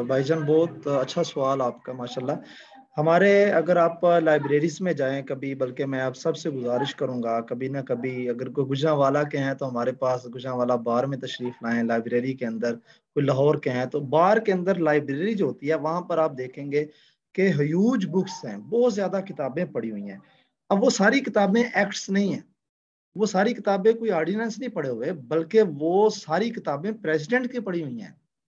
S1: بھائی جان, بہت اچھا سوال آپ کا ماشاءاللہ. ہمارے اگر آپ لائبریریز میں جائیں کبھی, بلکہ میں آپ سب سے گزارش کروں گا کبھی نہ کبھی اگر کوئی گجرانوالہ کے ہیں تو ہمارے پاس گجرانوالہ بار میں تشریف لائیں لائبریری کے اندر, کوئی لاہور کے ہیں تو بار کے اندر لائبریری جو ہوتی ہے وہاں پر آپ دیکھیں گے کہ ہیوج بکس ہیں, بہت زیادہ کتابیں پڑھی ہوئی ہیں. اب وہ ساری کتابیں ایکٹس نہیں ہیں, وہ ساری کتابیں کوئی آرڈیننس نہیں پڑے ہوئے, بلکہ وہ ساری کتابیں پریزیڈنٹ کی پڑھی ہوئی ہیں,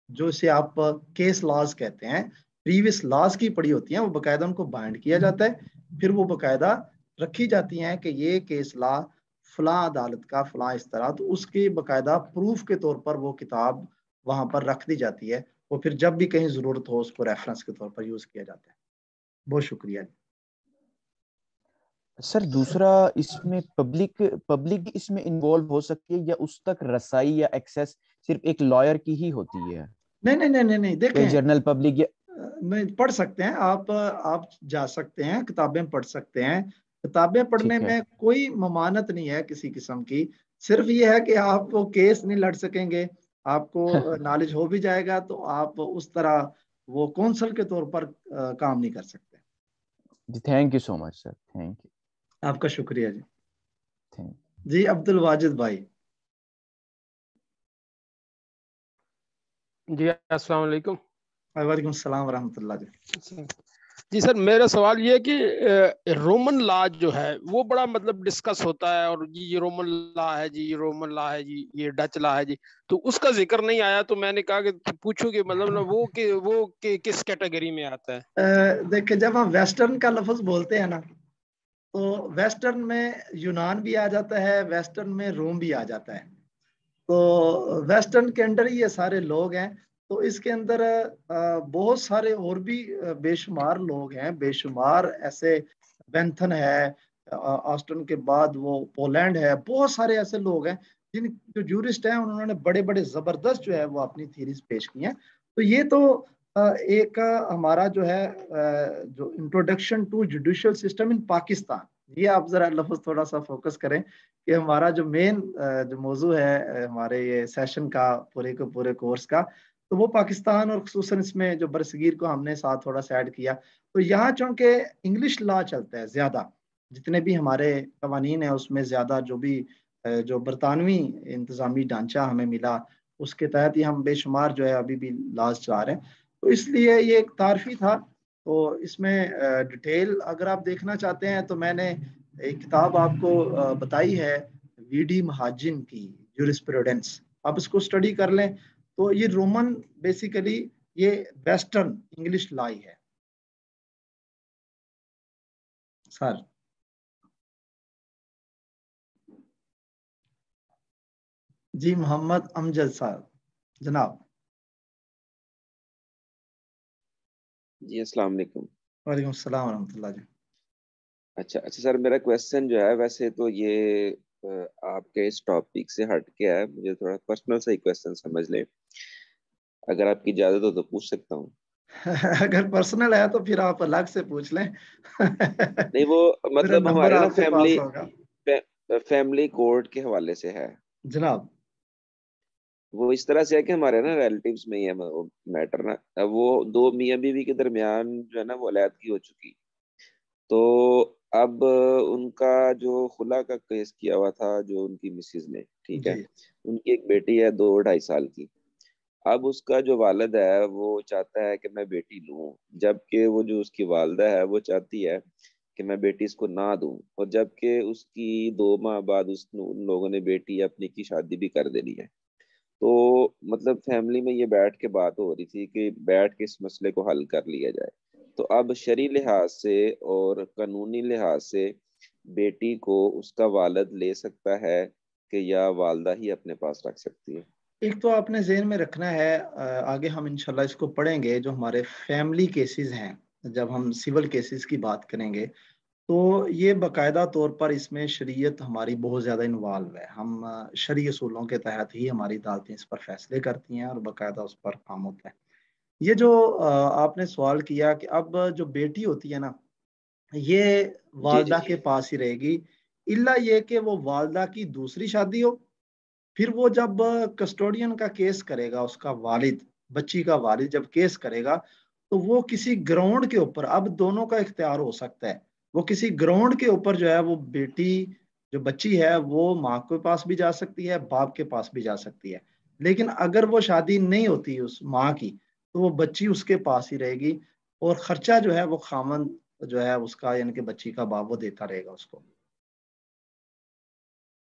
S1: جو اسے آپ کیس لاز کہتے ہیں, پریویس لاز کی پڑھی ہوتی ہیں. وہ باقاعدہ ان کو بائنڈ کیا جاتا ہے, پھر وہ باقاعدہ رکھی جاتی ہیں کہ یہ کیس لا فلاں عدالت کا فلاں اس طرح, تو اس کی باقاعدہ پروف کے طور پر وہ کتاب وہاں پر رکھ دی جاتی ہے, وہ پھر جب بھی کہیں ضرورت ہو اس کو ریفرنس کے طور پر یوز کیا جاتا ہے. بہت شکریہ.
S6: سر دوسرا, اس میں پبلک اس میں انوالو ہو سکتی ہے یا اس تک رسائی یا ایکسیس صرف ایک لائر کی ہی ہوتی ہے؟
S1: نہیں دیکھیں,
S6: جنرل پبلک
S1: نہیں پڑھ سکتے ہیں آپ جا سکتے ہیں, کتابیں پڑھ سکتے ہیں. کتابیں پڑھنے میں کوئی ممانعت نہیں ہے کسی قسم کی, صرف یہ ہے کہ آپ وہ کیس نہیں لڑ سکیں گے. آپ کو نالج ہو بھی جائے گا تو آپ اس طرح وہ کونسل کے طور پر کام نہیں کر سکتے.
S6: Thank you so much sir, thank you.
S1: آپ کا شکریہ جی. جی عبد الواجد بھائی.
S7: جی السلام علیکم.
S1: وعلیکم السلام ورحمۃ اللہ.
S7: جی سر, میرا سوال یہ ہے کہ رومن لا جو ہے وہ بڑا مطلب ڈسکس ہوتا ہے, اور یہ رومن لا ہے جی, یہ رومن لا ہے جی, یہ ڈچ لا ہے جی, تو اس کا ذکر نہیں آیا, تو میں نے کہا کہ پوچھوں کہ مطلب وہ کس کیٹیگری میں آتا ہے؟
S1: دیکھیں, جب ہم ویسٹرن کا لفظ بولتے ہیں نا, تو ویسٹرن میں یونان بھی آ جاتا ہے, ویسٹرن میں روم بھی آ جاتا ہے. تو ویسٹرن کے انڈر ہی یہ سارے لوگ ہیں. تو اس کے اندر بہت سارے اور بھی بے شمار لوگ ہیں, بے شمار ایسے, بینتھن ہے, آسٹن کے بعد وہ پولینڈ ہے, بہت سارے ایسے لوگ ہیں جن جو جورسٹ ہیں, انہوں نے بڑے بڑے زبردست جو ہے وہ اپنی تھیریز پیش کی ہیں. تو یہ تو ایک ہمارا جو ہے جو انٹروڈکشن ٹو جوڈیشل سسٹم ان پاکستان, یہ آپ ذرا لفظ تھوڑا سا فوکس کریں کہ ہمارا جو مین جو موضوع ہے ہمارے یہ سیشن کا پورے کے پورے کورس کا, تو وہ پاکستان اور خصوصاً اس میں جو برصغیر کو ہم نے ساتھ تھوڑا سا ایڈ کیا. تو یہاں چونکہ انگلش لا چلتا ہے زیادہ, جتنے بھی ہمارے قوانین ہیں اس میں زیادہ جو برطانوی انتظامی ڈھانچہ ہمیں ملا اس کے تحت ہی ہم بے شمار جو ہے ابھی بھی لاز چلا رہے ہیں. تو اس لیے یہ ایک تعارفی تھا. تو اس میں ڈیٹیل اگر آپ دیکھنا چاہتے ہیں تو میں نے ایک کتاب آپ کو بتائی ہے, وی ڈی مہاجن کی جورسپروڈنس, آپ اس کو اسٹڈی کر لیں. تو یہ رومن بیسیکلی یہ ویسٹرن انگلش لائی ہے سر. جی محمد امجد صاحب جناب.
S8: جی السلام علیکم.
S1: وعلیکم السلام ورحمۃ اللہ جی.
S8: اچھا سر, میرا کویسچن جو ہے ویسے تو یہ آپ کے اس ٹاپک سے ہٹ کے ہے, مجھے تھوڑا پرسنل سا ہی کویسچن سمجھ لیں. اگر آپ کی اجازت ہو تو پوچھ سکتا ہوں.
S1: اگر پرسنل ہے تو پھر آپ الگ سے پوچھ لیں.
S8: نہیں وہ مطلب ہمارے نا فیملی کورٹ کے حوالے سے ہے
S1: جناب.
S8: وہ اس طرح سے ہے کہ ہمارے نا ریلیٹیوز میں ہی ہے میٹر نا. وہ دو میاں بیوی کے درمیان جو ہے نا وہ علیحدگی ہو چکی, تو اب ان کا جو خلا کا کیس کیا ہوا تھا جو ان کی مسز نے, ٹھیک ہے, ان کی ایک بیٹی ہے 2-2.5 سال کی. اب اس کا جو والد ہے وہ چاہتا ہے کہ میں بیٹی لوں, جبکہ وہ جو اس کی والدہ ہے وہ چاہتی ہے کہ میں بیٹی اس کو نہ دوں, اور جبکہ اس کی 2 ماہ بعد ان لوگوں نے بیٹی اپنی کی شادی بھی کر دینی ہے. تو مطلب فیملی میں یہ بیٹھ کے بات ہو رہی تھی کہ بیٹھ کے اس مسئلے کو حل کر لیا جائے. تو اب شرعی لحاظ سے اور قانونی لحاظ سے بیٹی کو اس کا والد لے سکتا ہے کہ یا والدہ ہی اپنے پاس رکھ سکتی ہے؟
S1: ایک تو آپ نے ذہن میں رکھنا ہے, آگے ہم انشاءاللہ اس کو پڑھیں گے, جو ہمارے فیملی کیسز ہیں, جب ہم سول کیسز کی بات کریں گے تو یہ باقاعدہ طور پر اس میں شریعت ہماری بہت زیادہ انوالو ہے. ہم شرعی اصولوں کے تحت ہی ہماری عدالتیں اس پر فیصلے کرتی ہیں اور باقاعدہ اس پر کام ہوتا ہے. یہ جو آپ نے سوال کیا کہ اب جو بیٹی ہوتی ہے نا یہ والدہ کے پاس ہی رہے گی, الا یہ کہ وہ والدہ کی دوسری شادی ہو, پھر وہ جب کسٹوڈین کا کیس کرے گا, اس کا والد, بچی کا والد جب کیس کرے گا تو وہ کسی گراؤنڈ کے اوپر, اب دونوں کا اختیار ہو سکتا ہے, وہ کسی گراؤنڈ کے اوپر جو ہے وہ بیٹی جو بچی ہے وہ ماں کے پاس بھی جا سکتی ہے, باپ کے پاس بھی جا سکتی ہے. لیکن اگر وہ شادی نہیں ہوتی اس ماں کی تو وہ بچی اس کے پاس ہی رہے گی, اور خرچہ جو ہے وہ خامند جو ہے اس کا یعنی کہ بچی کا باپ وہ دیتا رہے گا اس کو.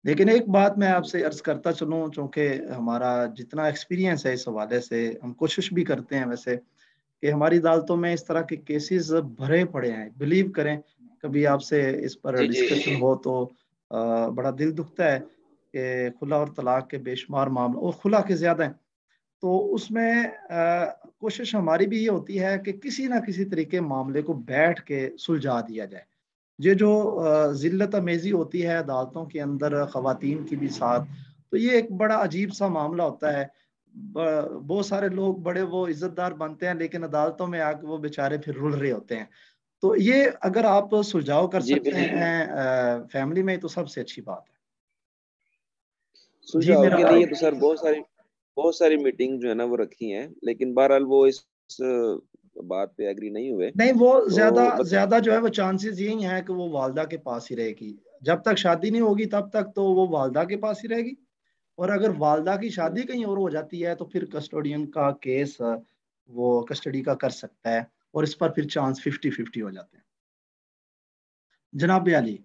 S1: لیکن ایک بات میں آپ سے عرض کرتا چلوں, چونکہ ہمارا جتنا ایکسپیرینس ہے اس حوالے سے, ہم کوشش بھی کرتے ہیں ویسے کہ ہماری عدالتوں میں اس طرح کے کیسز بھرے پڑے ہیں. بلیو کریں, کبھی آپ سے اس پر ڈسکشن ہو تو بڑا دل دکھتا ہے کہ خلا اور طلاق کے بے شمار معاملے, اور خلا کے زیادہ ہیں, تو اس میں کوشش ہماری بھی یہ ہوتی ہے کہ کسی نہ کسی طریقے معاملے کو بیٹھ کے سلجھا دیا جائے. یہ جو ذلت امیزی ہوتی ہے عدالتوں کے اندر خواتین کی بھی ساتھ, تو یہ ایک بڑا عجیب سا معاملہ ہوتا ہے. بہت سارے لوگ بڑے وہ عزت دار بنتے ہیں لیکن عدالتوں میں آ کے وہ بیچارے پھر رل رہے ہوتے ہیں. تو یہ اگر آپ سلجھاؤ کر سکتے ہیں فیملی میں تو سب سے اچھی بات ہے.
S8: سلجھاؤ کے لیے تو سر بہت ساری میٹنگ جو ہے نا وہ رکھی ہیں, لیکن بہرحال وہ اس بات پہ ایگری نہیں ہوئے.
S1: نہیں, وہ زیادہ جو ہے وہ چانسز یہی ہیں کہ وہ والدہ کے پاس ہی رہے گی. جب تک شادی نہیں ہوگی تب تک تو وہ والدہ کے پاس ہی رہے گی, اور اگر والدہ کی شادی کہیں اور ہو جاتی ہے تو پھر کسٹوڈین کا کیس وہ کسٹڈی کا کر سکتا ہے, اور اس پر پھر چانس 50-50 ہو جاتے ہیں. جناب علی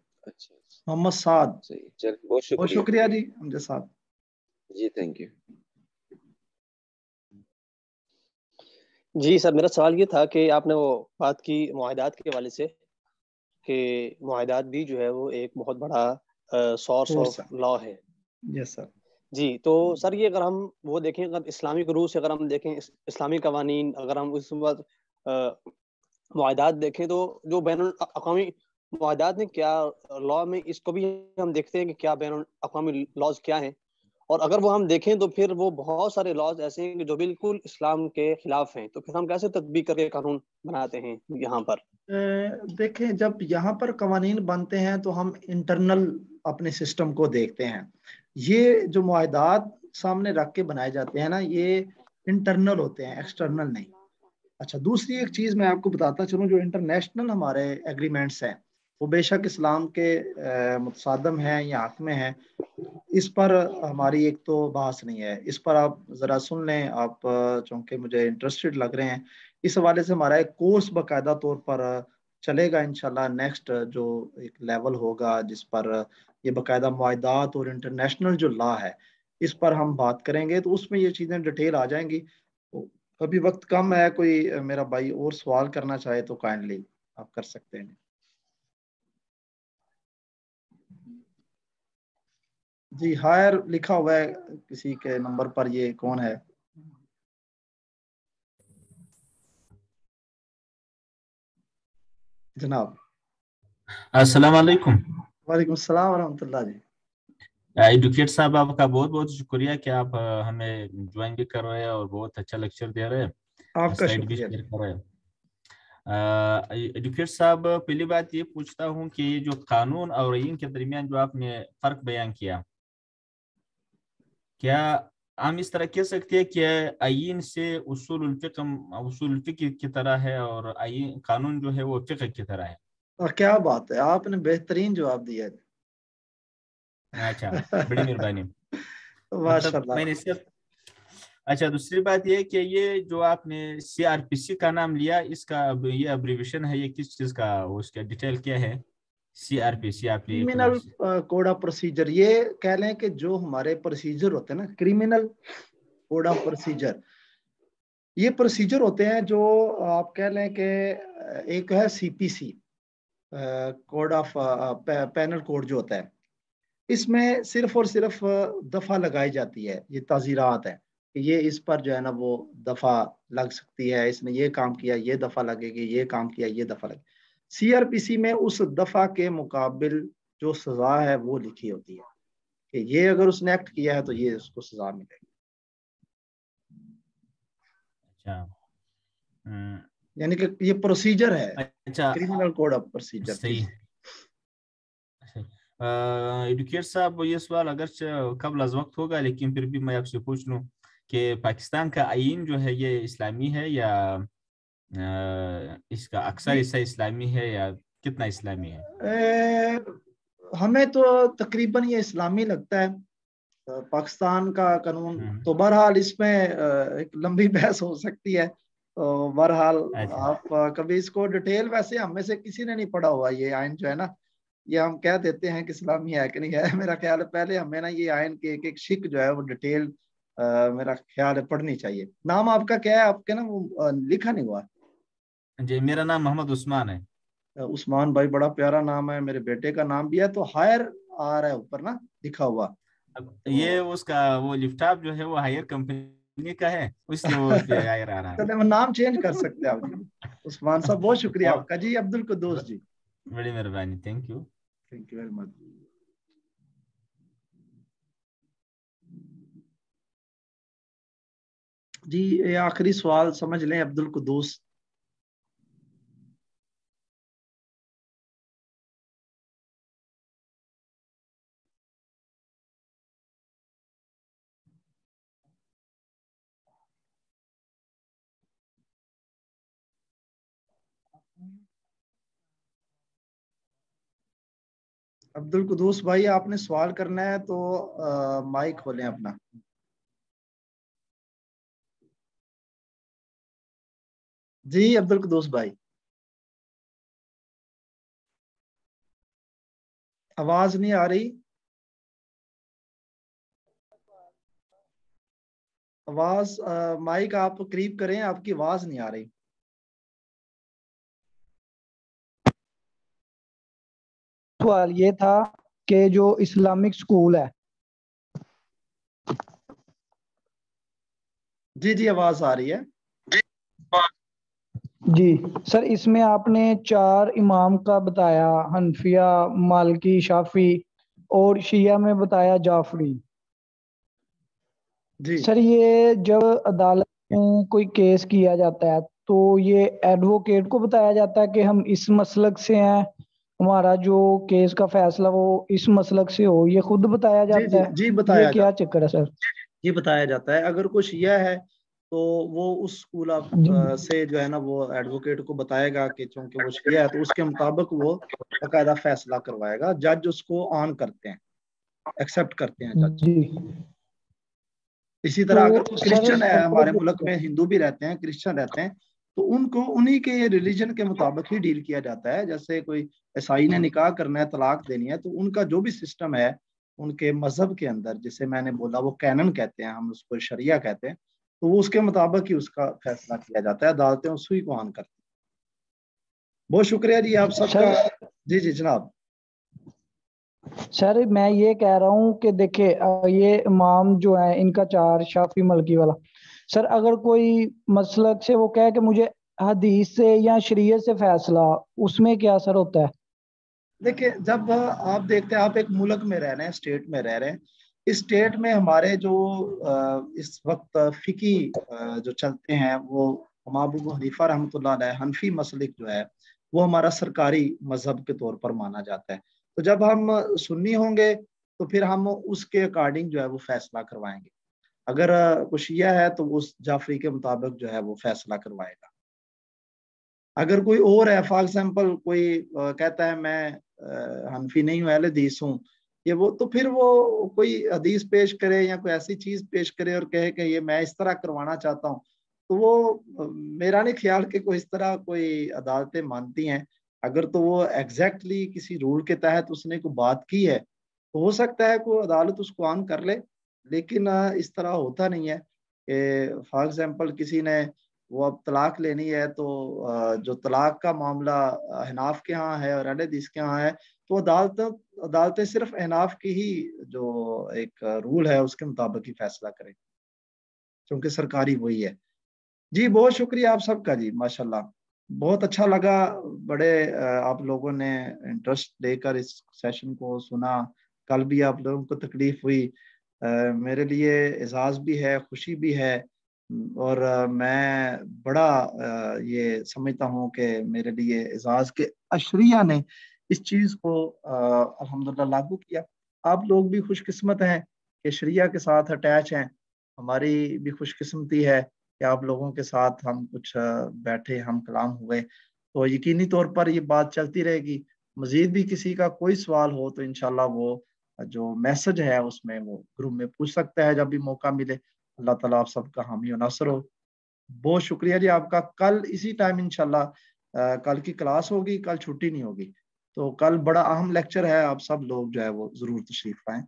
S1: محمد سعد, بہت شکریہ جی حمزہ صاحب.
S8: جی تھینک یو.
S9: جی سر, میرا سوال یہ تھا کہ آپ نے وہ بات کی معاہدات کے حوالے سے کہ معاہدات بھی جو ہے وہ ایک بہت بڑا سورس آف لا ہے.
S1: یس سر.
S9: جی, تو سر یہ اگر ہم وہ دیکھیں, اگر اسلامک روح سے اگر ہم دیکھیں, اسلامی قوانین, اگر ہم اس وقت معاہدات دیکھیں تو جو بین الاقوامی معاہدات نے کیا لا میں, اس کو بھی ہم دیکھتے ہیں کہ کیا بین الاقوامی لاز کیا ہیں, اور اگر وہ ہم دیکھیں تو پھر وہ بہت سارے لاز ایسے ہیں جو بالکل اسلام کے خلاف ہیں. تو پھر ہم کیسے تطبیق کر کے قانون بناتے ہیں یہاں پر؟
S1: دیکھیں, جب یہاں پر قوانین بنتے ہیں تو ہم انٹرنل اپنے سسٹم کو دیکھتے ہیں. یہ جو معاہدات سامنے رکھ کے بنائے جاتے ہیں نا, یہ انٹرنل ہوتے ہیں, ایکسٹرنل نہیں. اچھا, دوسری ایک چیز میں آپ کو بتاتا چلوں, جو انٹرنیشنل ہمارے ایگریمنٹس ہیں وہ بے شک اسلام کے متصادم ہیں یا حق میں ہیں, اس پر ہماری ایک تو بحث نہیں ہے. اس پر آپ ذرا سن لیں, آپ چونکہ مجھے انٹرسٹڈ لگ رہے ہیں, اس حوالے سے ہمارا ایک کورس باقاعدہ طور پر چلے گا انشاءاللہ. نیکسٹ جو ایک لیول ہوگا جس پر یہ باقاعدہ معاہدات اور انٹرنیشنل جو لا ہے اس پر ہم بات کریں گے, تو اس میں یہ چیزیں ڈیٹیل آ جائیں گی. ابھی وقت کم ہے, کوئی میرا بھائی اور سوال کرنا چاہے تو کائنڈلی آپ کر سکتے ہیں. جی, ہائر لکھا ہوا ہے کسی کے نمبر پر, یہ کون ہے؟ جناب
S10: السلام علیکم.
S1: وعلیکم السلام ورحمۃ اللہ. جی
S10: ایڈوکیٹ صاحب آپ کا بہت بہت شکریہ کہ آپ ہمیں جوائن بھی کر رہے ہیں اور بہت اچھا لیکچر دے رہے ہیں,
S1: آپ کا
S10: سلائڈ بھی
S1: شکریہ.
S10: شیئر کر رہے ہیں. ایڈوکیٹ صاحب پہلی بات یہ پوچھتا ہوں کہ یہ جو قانون اور آئین کے درمیان جو آپ نے فرق بیان کیا, کیا ہم اس طرح کہہ سکتے ہیں کہ آئین سے اصول الفقہ کی طرح ہے اور آئین قانون جو ہے وہ فقہ کی طرح ہے؟
S1: کیا بات ہے, آپ نے بہترین جواب دیا ہے.
S10: اچھا, بڑی مہربانی.
S1: ماشاء اللہ.
S10: میں نے صرف اچھا, دوسری بات یہ کہ یہ جو آپ نے CRPC کا نام لیا, اس کا یہ ابریویشن ہے, یہ کس چیز کا, اس کا ڈیٹیل کیا ہے؟ CRPC آپ نے
S1: کرمنل کوڈ آف پروسیجر, یہ کہہ لیں کہ جو ہمارے پروسیجر ہوتے ہیں نا, کرمنل کوڈ آف پروسیجر, یہ پروسیجر ہوتے ہیں جو آپ کہہ لیں کہ ایک ہے CPC code of penal code جو ہوتا ہے, اس میں صرف اور صرف دفعہ لگائی جاتی ہے, یہ تعزیرات ہے کہ یہ اس پر جو ہے نا وہ دفعہ لگ سکتی ہے, اس نے یہ کام کیا یہ دفعہ لگے گی, یہ کام کیا یہ دفعہ لگے. CRPC میں اس دفعہ کے مقابل جو سزا ہے وہ لکھی ہوتی ہے کہ یہ اگر اس نے ایکٹ کیا ہے تو یہ اس کو سزا ملے گی.
S10: اچھا,
S1: یعنی کہ یہ پروسیجر ہے,
S10: اچھا,
S1: کرمنل کوڈ آف پروسیجر.
S10: صحیح. ایڈوکیٹ صاحب, یہ سوال اگرچہ قبل از وقت ہوگا لیکن پھر بھی میں آپ سے پوچھ لوں کہ پاکستان کا آئین جو ہے یہ اسلامی ہے یا اس کا اکثر حصہ اسلامی ہے یا کتنا اسلامی ہے؟
S1: ہمیں تو تقریباً یہ اسلامی لگتا ہے, پاکستان کا قانون. تو بہرحال اس میں ایک لمبی بحث ہو سکتی ہے, تو بہرحال آپ کبھی اس کو ڈیٹیل, ویسے ہم میں سے کسی نے نہیں پڑھا ہوا یہ آئین جو ہے نا, یہ ہم کہہ دیتے ہیں کہ اسلامی ہے کہ نہیں ہے. میرا خیال ہے پہلے ہمیں نا یہ آئین کے ایک شک جو ہے وہ ڈیٹیل میرا خیال ہے پڑھنی چاہیے. نام آپ کا کیا ہے؟ آپ کے نا وہ لکھا نہیں ہوا.
S10: جی, میرا نام محمد عثمان ہے.
S1: عثمان بھائی, بڑا پیارا نام ہے, میرے بیٹے کا نام بھی ہے. تو ہائر آ رہا ہے اوپر نا لکھا ہوا.
S10: یہ اس کا وہ لیپ ٹاپ جو ہے وہ ہائر کمپنی کا ہے, اس لیے وہ ہائر آ رہا ہے.
S1: نام چینج کر سکتے ہیں آپ جی. عثمان صاحب بہت شکریہ آپ کا جی. عبد القدوس جی,
S10: بڑی مہربانی, thank you.
S1: Thank you very much. جی, یہ آخری سوال سمجھ لیں عبد القدوس. عبد القدوس بھائی, آپ نے سوال کرنا ہے تو مائک کھولیں اپنا. جی عبد القدوس بھائی, آواز نہیں آ رہی. آواز مائک آپ قریب کریں, آپ کی آواز نہیں آ رہی.
S11: سوال یہ تھا کہ جو اسلامک سکول ہے.
S1: جی جی, آواز آ رہی ہے.
S11: جی سر, اس میں آپ نے 4 امام کا بتایا, حنفیہ, مالکی, شافعی, اور شیعہ میں بتایا جعفری.
S1: جی
S11: سر, یہ جب عدالت میں کوئی کیس کیا جاتا ہے تو یہ ایڈوکیٹ کو بتایا جاتا ہے کہ ہم اس مسلک سے ہیں, ہمارا جو کیس کا فیصلہ وہ اس مسلک سے ہو, یہ خود بتایا جاتا ہے؟
S1: جی بتایا
S11: یہ کیا چکر ہے سر؟
S1: یہ بتایا جاتا ہے. اگر کوئی شیعہ ہے تو وہ اس اسکول سے جو ہے نا وہ ایڈوکیٹ کو بتائے گا کہ چونکہ وہ شیعہ ہے تو اس کے مطابق وہ باقاعدہ فیصلہ کروائے گا. جج اس کو آن کرتے ہیں, ایکسپٹ کرتے ہیں جج.
S11: جی.
S1: اسی طرح اگر کوئی کرسچن ہے, ہمارے ملک میں ہندو بھی رہتے ہیں, کرسچن رہتے ہیں, تو ان کو انہی کے ریلیجن کے مطابق ہی ڈیل کیا جاتا ہے. جیسے کوئی عیسائی نے نکاح کرنا ہے, طلاق دینی ہے, تو ان کا جو بھی سسٹم ہے ان کے مذہب کے اندر, جسے میں نے بولا وہ کینن کہتے ہیں, ہم اس کو شریعہ کہتے ہیں, تو وہ اس کے مطابق ہی اس کا فیصلہ کیا جاتا ہے. عدالتیں اسی کو آن کرتی ہیں. بہت شکریہ جی آپ سب کا. جی جی جناب.
S11: سر, میں یہ کہہ رہا ہوں کہ دیکھیں یہ امام جو ہیں ان کا 4, شافعی, مالکی والا, سر اگر کوئی مسلک سے وہ کہے کہ مجھے حدیث سے یا شریعت سے فیصلہ, اس میں کیا اثر ہوتا ہے؟
S1: دیکھیں جب آپ دیکھتے ہیں آپ ایک ملک میں رہ رہے ہیں، اسٹیٹ میں رہ رہے ہیں، اس اسٹیٹ میں ہمارے جو اس وقت فقی جو چلتے ہیں وہ امام ابو حنیفہ رحمۃ اللہ علیہ حنفی مسلک جو ہے وہ ہمارا سرکاری مذہب کے طور پر مانا جاتا ہے. تو جب ہم سنی ہوں گے تو پھر ہم اس کے اکارڈنگ جو ہے وہ فیصلہ کروائیں گے. اگر کوئی شیعہ ہے تو اس جعفری کے مطابق جو ہے وہ فیصلہ کروائے گا. اگر کوئی اور ہے، فار ایگزامپل کوئی کہتا ہے میں حنفی نہیں ہوں، اہل حدیث ہوں، یہ وہ، تو پھر وہ کوئی حدیث پیش کرے یا کوئی ایسی چیز پیش کرے اور کہے کہ یہ میں اس طرح کروانا چاہتا ہوں، تو وہ میرا نہیں خیال کہ کوئی اس طرح کوئی عدالتیں مانتی ہیں. اگر تو وہ ایگزیکٹلی کسی رول کے تحت اس نے کوئی بات کی ہے تو ہو سکتا ہے کوئی عدالت اس کو عام کر لے، لیکن اس طرح ہوتا نہیں ہے. کہ فار ایگزامپل کسی نے وہ اب طلاق لینی ہے تو جو طلاق کا معاملہ احناف کے ہاں ہے اور اہل حدیث کے ہاں ہے تو عدالتیں صرف احناف کی ہی جو ایک رول ہے اس کے مطابق ہی فیصلہ کریں، کیونکہ سرکاری وہی ہے. جی بہت شکریہ آپ سب کا. جی ماشاءاللہ بہت اچھا لگا، بڑے آپ لوگوں نے انٹرسٹ لے کر اس سیشن کو سنا. کل بھی آپ لوگوں کو تکلیف ہوئی، میرے لیے اعزاز بھی ہے، خوشی بھی ہے، اور میں بڑا یہ سمجھتا ہوں کہ میرے لیے اعزاز کے اشریہ نے اس چیز کو الحمدللہ لاگو کیا. آپ لوگ بھی خوش قسمت ہیں کہ شریعہ کے ساتھ اٹیچ ہیں. ہماری بھی خوش قسمتی ہے کہ آپ لوگوں کے ساتھ ہم کچھ بیٹھے، ہم کلام ہوئے. تو یقینی طور پر یہ بات چلتی رہے گی. مزید بھی کسی کا کوئی سوال ہو تو انشاءاللہ وہ جو میسج ہے اس میں وہ گروپ میں پوچھ سکتا ہے جب بھی موقع ملے. اللہ تعالیٰ آپ سب کا حامی و ناصر ہو. بہت شکریہ جی آپ کا. کل اسی ٹائم انشاءاللہ کل کی کلاس ہوگی، کل چھٹی نہیں ہوگی. تو کل بڑا اہم لیکچر ہے، آپ سب لوگ جو ہے وہ ضرور تشریف لائیں.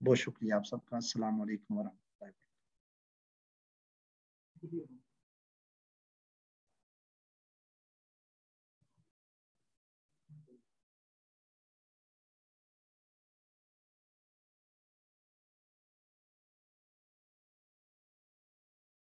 S1: بہت شکریہ آپ سب کا. السلام علیکم ورحمۃ اللہ.